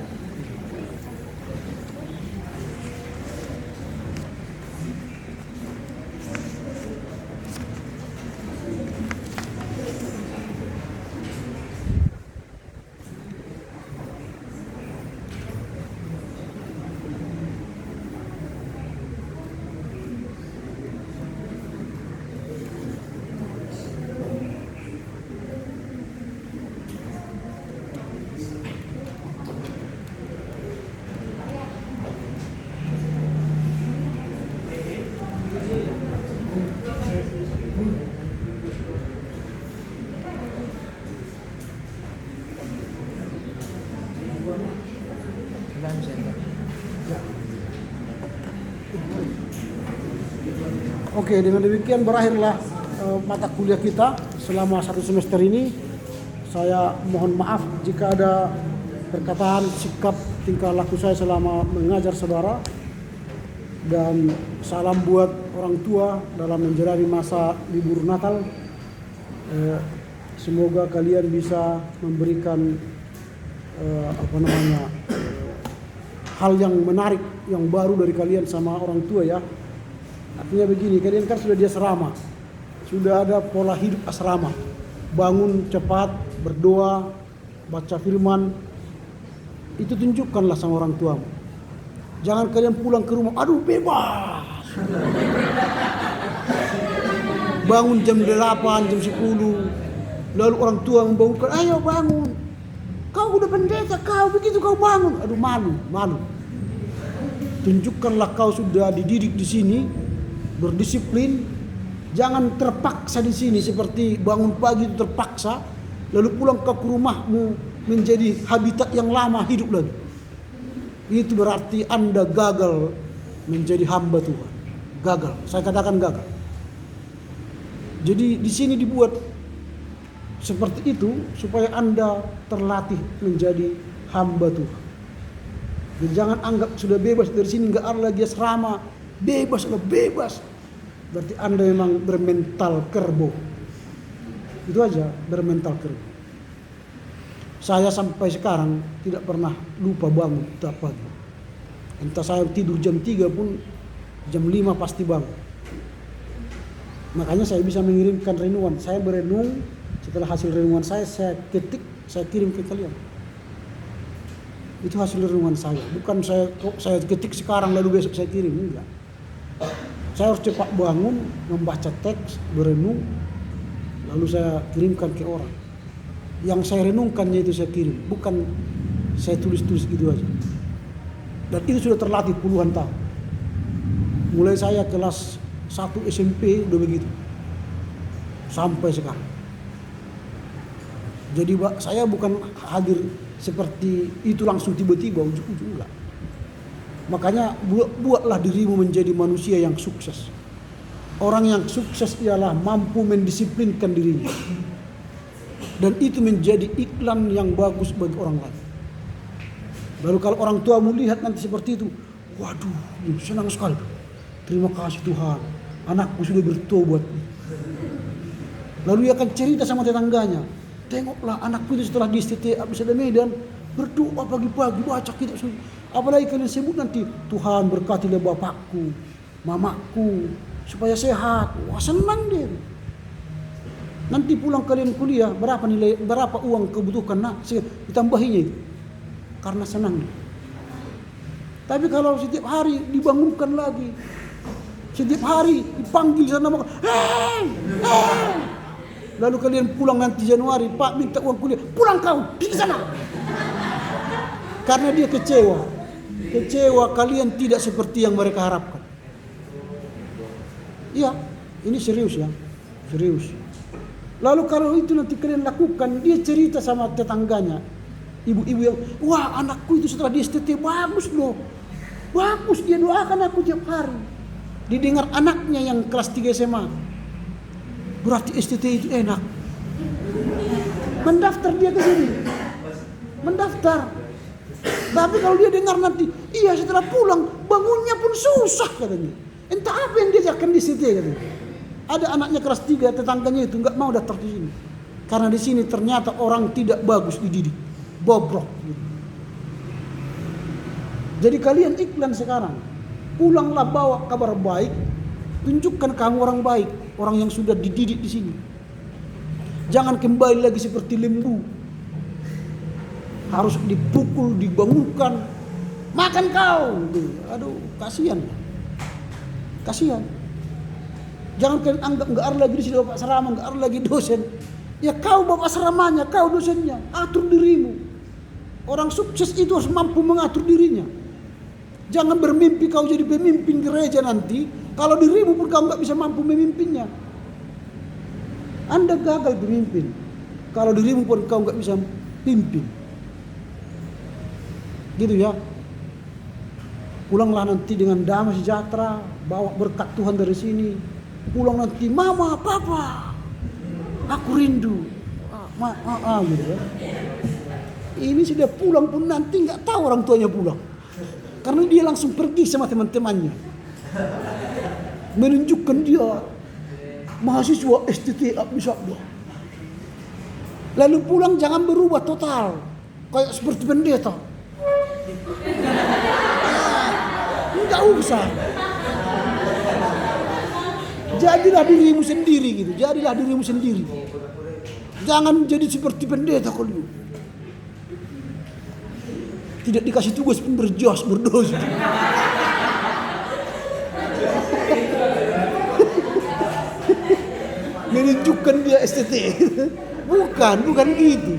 Oke, dengan demikian berakhirlah mata kuliah kita selama 1 semester ini. Saya mohon maaf jika ada perkataan, sikap, tingkah laku saya selama mengajar saudara. Dan salam buat orang tua dalam menjalani masa libur Natal. Semoga kalian bisa memberikan hal yang menarik, yang baru dari kalian sama orang tua ya. Artinya begini, kalian kan sudah di asrama, sudah ada pola hidup asrama, bangun cepat, berdoa, baca firman, itu tunjukkanlah sama orang tuamu. Jangan kalian pulang ke rumah, aduh bebas, bangun jam 8, jam 10, lalu orang tua membangunkan, ayo bangun, kau udah pendeta, kau begitu kau bangun, aduh malu. Tunjukkanlah kau sudah dididik di sini, berdisiplin, jangan terpaksa di sini seperti bangun pagi itu terpaksa, lalu pulang ke rumahmu menjadi habitat yang lama hidup lagi. Itu berarti Anda gagal menjadi hamba Tuhan. Gagal, saya katakan gagal. Jadi di sini dibuat seperti itu supaya Anda terlatih menjadi hamba Tuhan. Jadi jangan anggap sudah bebas dari sini, nggak ada lagi asrama, bebas. Berarti Anda memang bermental kerbau. Itu aja, bermental kerbau. Saya sampai sekarang tidak pernah lupa bangun tiap pagi. Entah saya tidur jam 3 pun jam 5 pasti bangun. Makanya saya bisa mengirimkan renungan. Saya berenung, setelah hasil renungan saya ketik, saya kirim ke kalian. Itu hasil renungan saya. Bukan saya ketik sekarang lalu besok saya kirim, enggak. Saya harus cepat bangun, membaca teks, berenung, lalu saya kirimkan ke orang. Yang saya renungkannya itu saya kirim, bukan saya tulis-tulis gitu aja. Dan itu sudah terlatih puluhan tahun. Mulai saya kelas 1 SMP udah begitu, sampai sekarang. Jadi saya bukan hadir seperti itu langsung tiba-tiba ujung-ujung, enggak. Makanya buatlah dirimu menjadi manusia yang sukses. Orang yang sukses ialah mampu mendisiplinkan dirinya. Dan itu menjadi iklan yang bagus bagi orang lain. Baru kalau orang tua melihat nanti seperti itu, waduh, senang sekali. Terima kasih Tuhan, anakku sudah bertobat. Lalu ia akan cerita sama tetangganya, tengoklah anakku itu setelah di STT Abdul Medan berdoa pagi-pagi, baca kitab suci. Apalagi kalian sebut nanti, Tuhan berkatilah bapakku, mamaku, supaya sehat. Wah, senang dia. Nanti pulang kalian kuliah, berapa uang kebutuhan, nak, ditambahinya itu. Karena senang. Tapi kalau setiap hari dibangunkan lagi, setiap hari dipanggil sana, lalu kalian pulang nanti Januari, Pak minta uang kuliah, pulang kau, pergi sana. Karena dia kecewa kalian tidak seperti yang mereka harapkan. Iya, ini serius ya, serius. Lalu kalau itu nanti kalian lakukan, dia cerita sama tetangganya, ibu-ibu yang, wah anakku itu setelah di STT bagus loh, bagus, dia doakan aku tiap hari. Didengar anaknya yang kelas 3 SMA, berarti STT itu enak. Mendaftar dia ke sini, mendaftar. Tapi kalau dia dengar nanti, iya setelah pulang bangunnya pun susah katanya. Entah apa yang dia akan di STT katanya. Ada anaknya kelas 3, tetangganya itu nggak mau daftar di sini. Karena di sini ternyata orang tidak bagus dididik, bobrok. Gitu. Jadi kalian iklan sekarang, pulanglah bawa kabar baik, tunjukkan kamu orang baik, orang yang sudah dididik di sini. Jangan kembali lagi seperti lembu, harus dipukul, dibangunkan, makan kau. Aduh, kasihan, kasihan. Jangan kalian anggap nggak ada lagi di sini bapak asrama, nggak ada lagi dosen. Ya kau bapak asramanya, kau dosennya, atur dirimu. Orang sukses itu harus mampu mengatur dirinya. Jangan bermimpi kau jadi pemimpin gereja nanti, kalau dirimu pun kau nggak bisa mampu memimpinnya. Anda gagal pemimpin kalau dirimu pun kau nggak bisa pimpin. Gitu ya. Pulanglah nanti dengan damai sejahtera, bawa berkat Tuhan dari sini. Pulang nanti, mama, papa, aku rindu. Gitu ya. Ini sudah pulang pun nanti nggak tahu orang tuanya pulang. Karena dia langsung pergi sama teman-temannya. Menunjukkan dia mahasiswa STT Abdi Sabda. Lalu pulang jangan berubah total. Kayak seperti pendeta. Enggak usah. Jadilah dirimu sendiri gitu. Jadilah dirimu sendiri. Jangan jadi seperti pendeta kalau tidak dikasih tugas pun berdosa. Menunjukkan dia STT. Bukan gitu.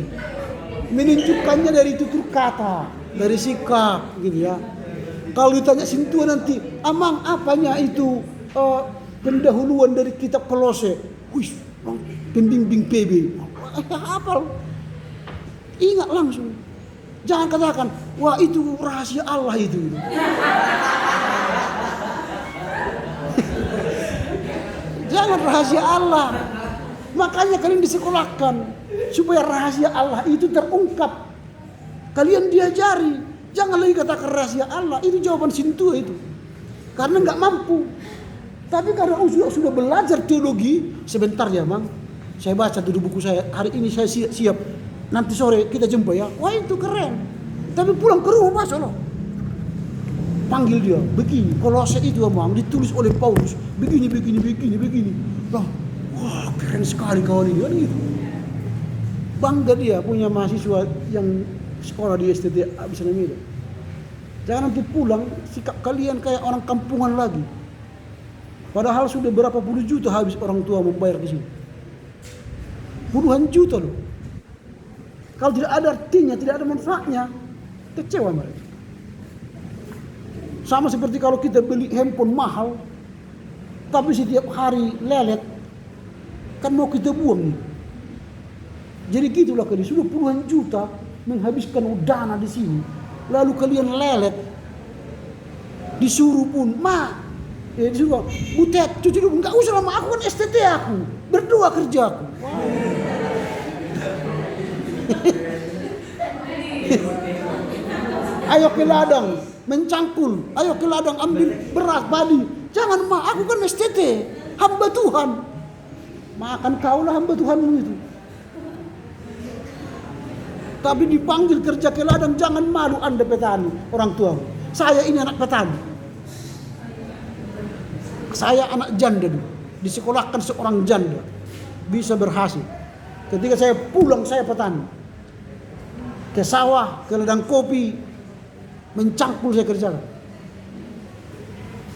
Menunjukkannya dari tutur kata, dari sikap gitu ya. Kalau ditanya Sintua nanti, amang apanya itu pendahuluan dari kitab Kolose? Wih, pembimbing PB. Hafal. Ingat langsung. Jangan katakan, wah itu rahasia Allah itu. Jangan rahasia Allah. Makanya kalian disekolahkan supaya rahasia Allah itu terungkap. Kalian diajari. Jangan lagi katakan rahasia Allah. Itu jawaban Sintua itu. Karena nggak mampu. Tapi karena sudah belajar teologi, sebentar ya Mang. Saya baca dulu buku saya. Hari ini saya siap. Nanti sore kita jumpa ya. Wah itu keren. Tapi pulang ke rumah sono. Panggil dia. Begini. Kolose itu Mang ditulis oleh Paulus. Begini. Nah, wah keren sekali kawan ini. Gitu. Bangga dia punya mahasiswa yang sekolah di STT Abdi Sabda. Jangan nanti pulang sikap kalian kayak orang kampungan lagi. Padahal sudah berapa puluh juta habis orang tua membayar di sini. Puluhan juta loh. Kalau tidak ada artinya, tidak ada manfaatnya, kecewa mereka. Sama seperti kalau kita beli handphone mahal, tapi setiap hari lelet, kan mau kita buang nih. Jadi gitulah kalian sudah puluhan juta menghabiskan dana di sini, lalu kalian lelet, disuruh pun, disuruh, Butet, cuci dulu, nggak usah lama, aku kan STT aku, berdua kerjaku. Ayo ke ladang mencangkul, ayo ke ladang ambil beras padi. Jangan aku kan STT, hamba Tuhan. Makan kaulah hamba Tuhanmu itu. Tapi dipanggil kerja ke ladang, jangan malu Anda petani, orang tua. Saya ini anak petani. Saya anak janda, disekolahkan seorang janda, bisa berhasil. Ketika saya pulang, saya petani. Ke sawah, ke ladang kopi, mencangkul saya kerjakan.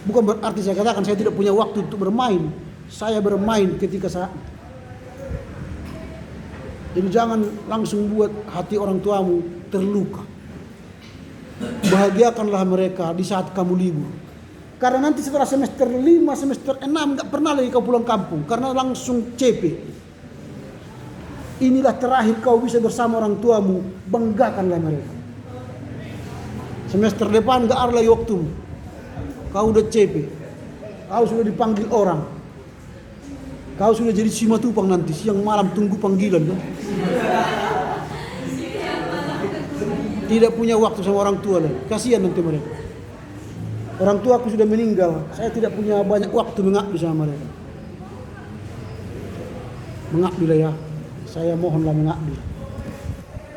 Bukan berarti saya katakan saya tidak punya waktu untuk bermain. Saya bermain ketika saat. Jadi jangan langsung buat hati orang tuamu terluka. Bahagiakanlah mereka di saat kamu libur. Karena nanti setelah semester 5, semester 6 gak pernah lagi kau pulang kampung. Karena langsung CP. Inilah terakhir kau bisa bersama orang tuamu. Banggakanlah mereka. Semester depan gak ada lagi waktumu. Kau udah CP. Kau sudah dipanggil orang. Kau sudah jadi simatupang nanti. Siang malam tunggu panggilan. Kan? Tidak punya waktu sama orang tua lagi. Kasihan nanti mereka. Orang tua aku sudah meninggal. Saya tidak punya banyak waktu mengabdi sama mereka. Mengabdilah ya. Saya mohonlah mengabdi.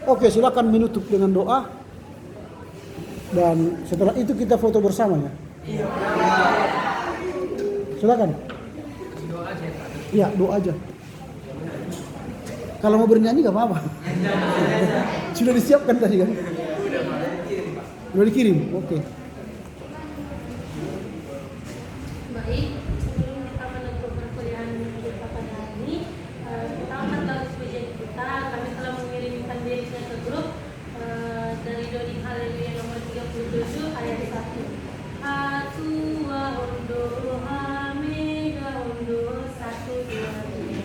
Oke, silakan menutup dengan doa. Dan setelah itu kita foto bersama ya. Silakan. Iya, doa aja. Kalau mau bernyanyi gak apa-apa. Sudah disiapkan tadi kan? Sudah dikirim. Oke. Baik, sebelum kita menutup perkuliahan kita pada hari ini, kita akan melalui ujian kita. Kami telah mengirimkan liriknya ke grup dari Dodi Haleluya nomor 37 ayat 1. Atua ondo hamega ondo 1 2 3.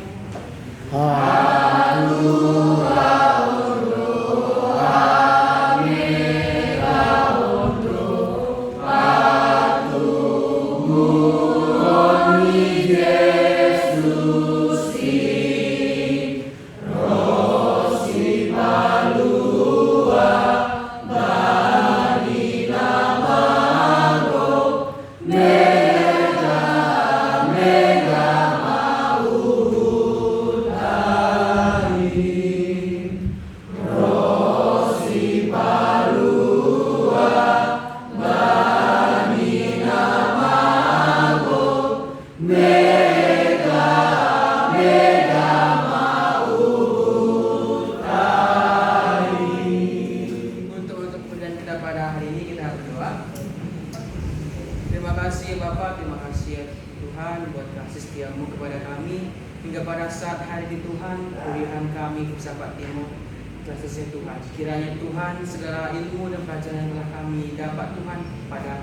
Kiranya Tuhan segala ilmu dan pelajaran yang telah kami dapat Tuhan pada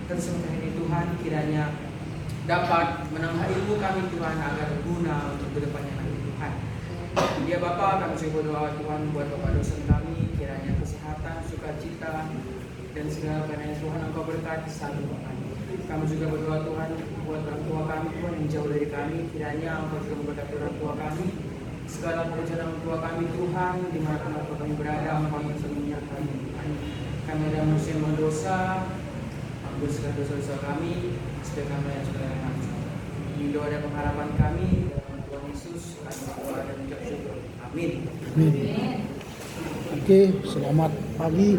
kesempatan ini Tuhan, kiranya dapat menambah ilmu kami Tuhan agar berguna untuk kedepannya nanti Tuhan. Ya Bapa, kami juga berdoa Tuhan buat Bapak dosen kami, kiranya kesehatan, sukacita dan segala yang Tuhan Engkau berkati selalu Tuhan. Kami juga berdoa Tuhan buat orang tua kami Tuhan yang jauh dari kami, kiranya Engkau juga memberkati orang tua kami. Segala pekerjaan orang tua kami Tuhan, dimanapun kami berada, Engkau yang selalu menyertai Tuhan. Kami ada manusia yang berdosa, ampun segala dosa-dosa kami, supaya kami yang segala yang kami. Ini doa dan pengharapan kami dalam Tuhan Yesus, kami berdoa dan mengucap syukur. Amin. Amin. Oke, selamat pagi.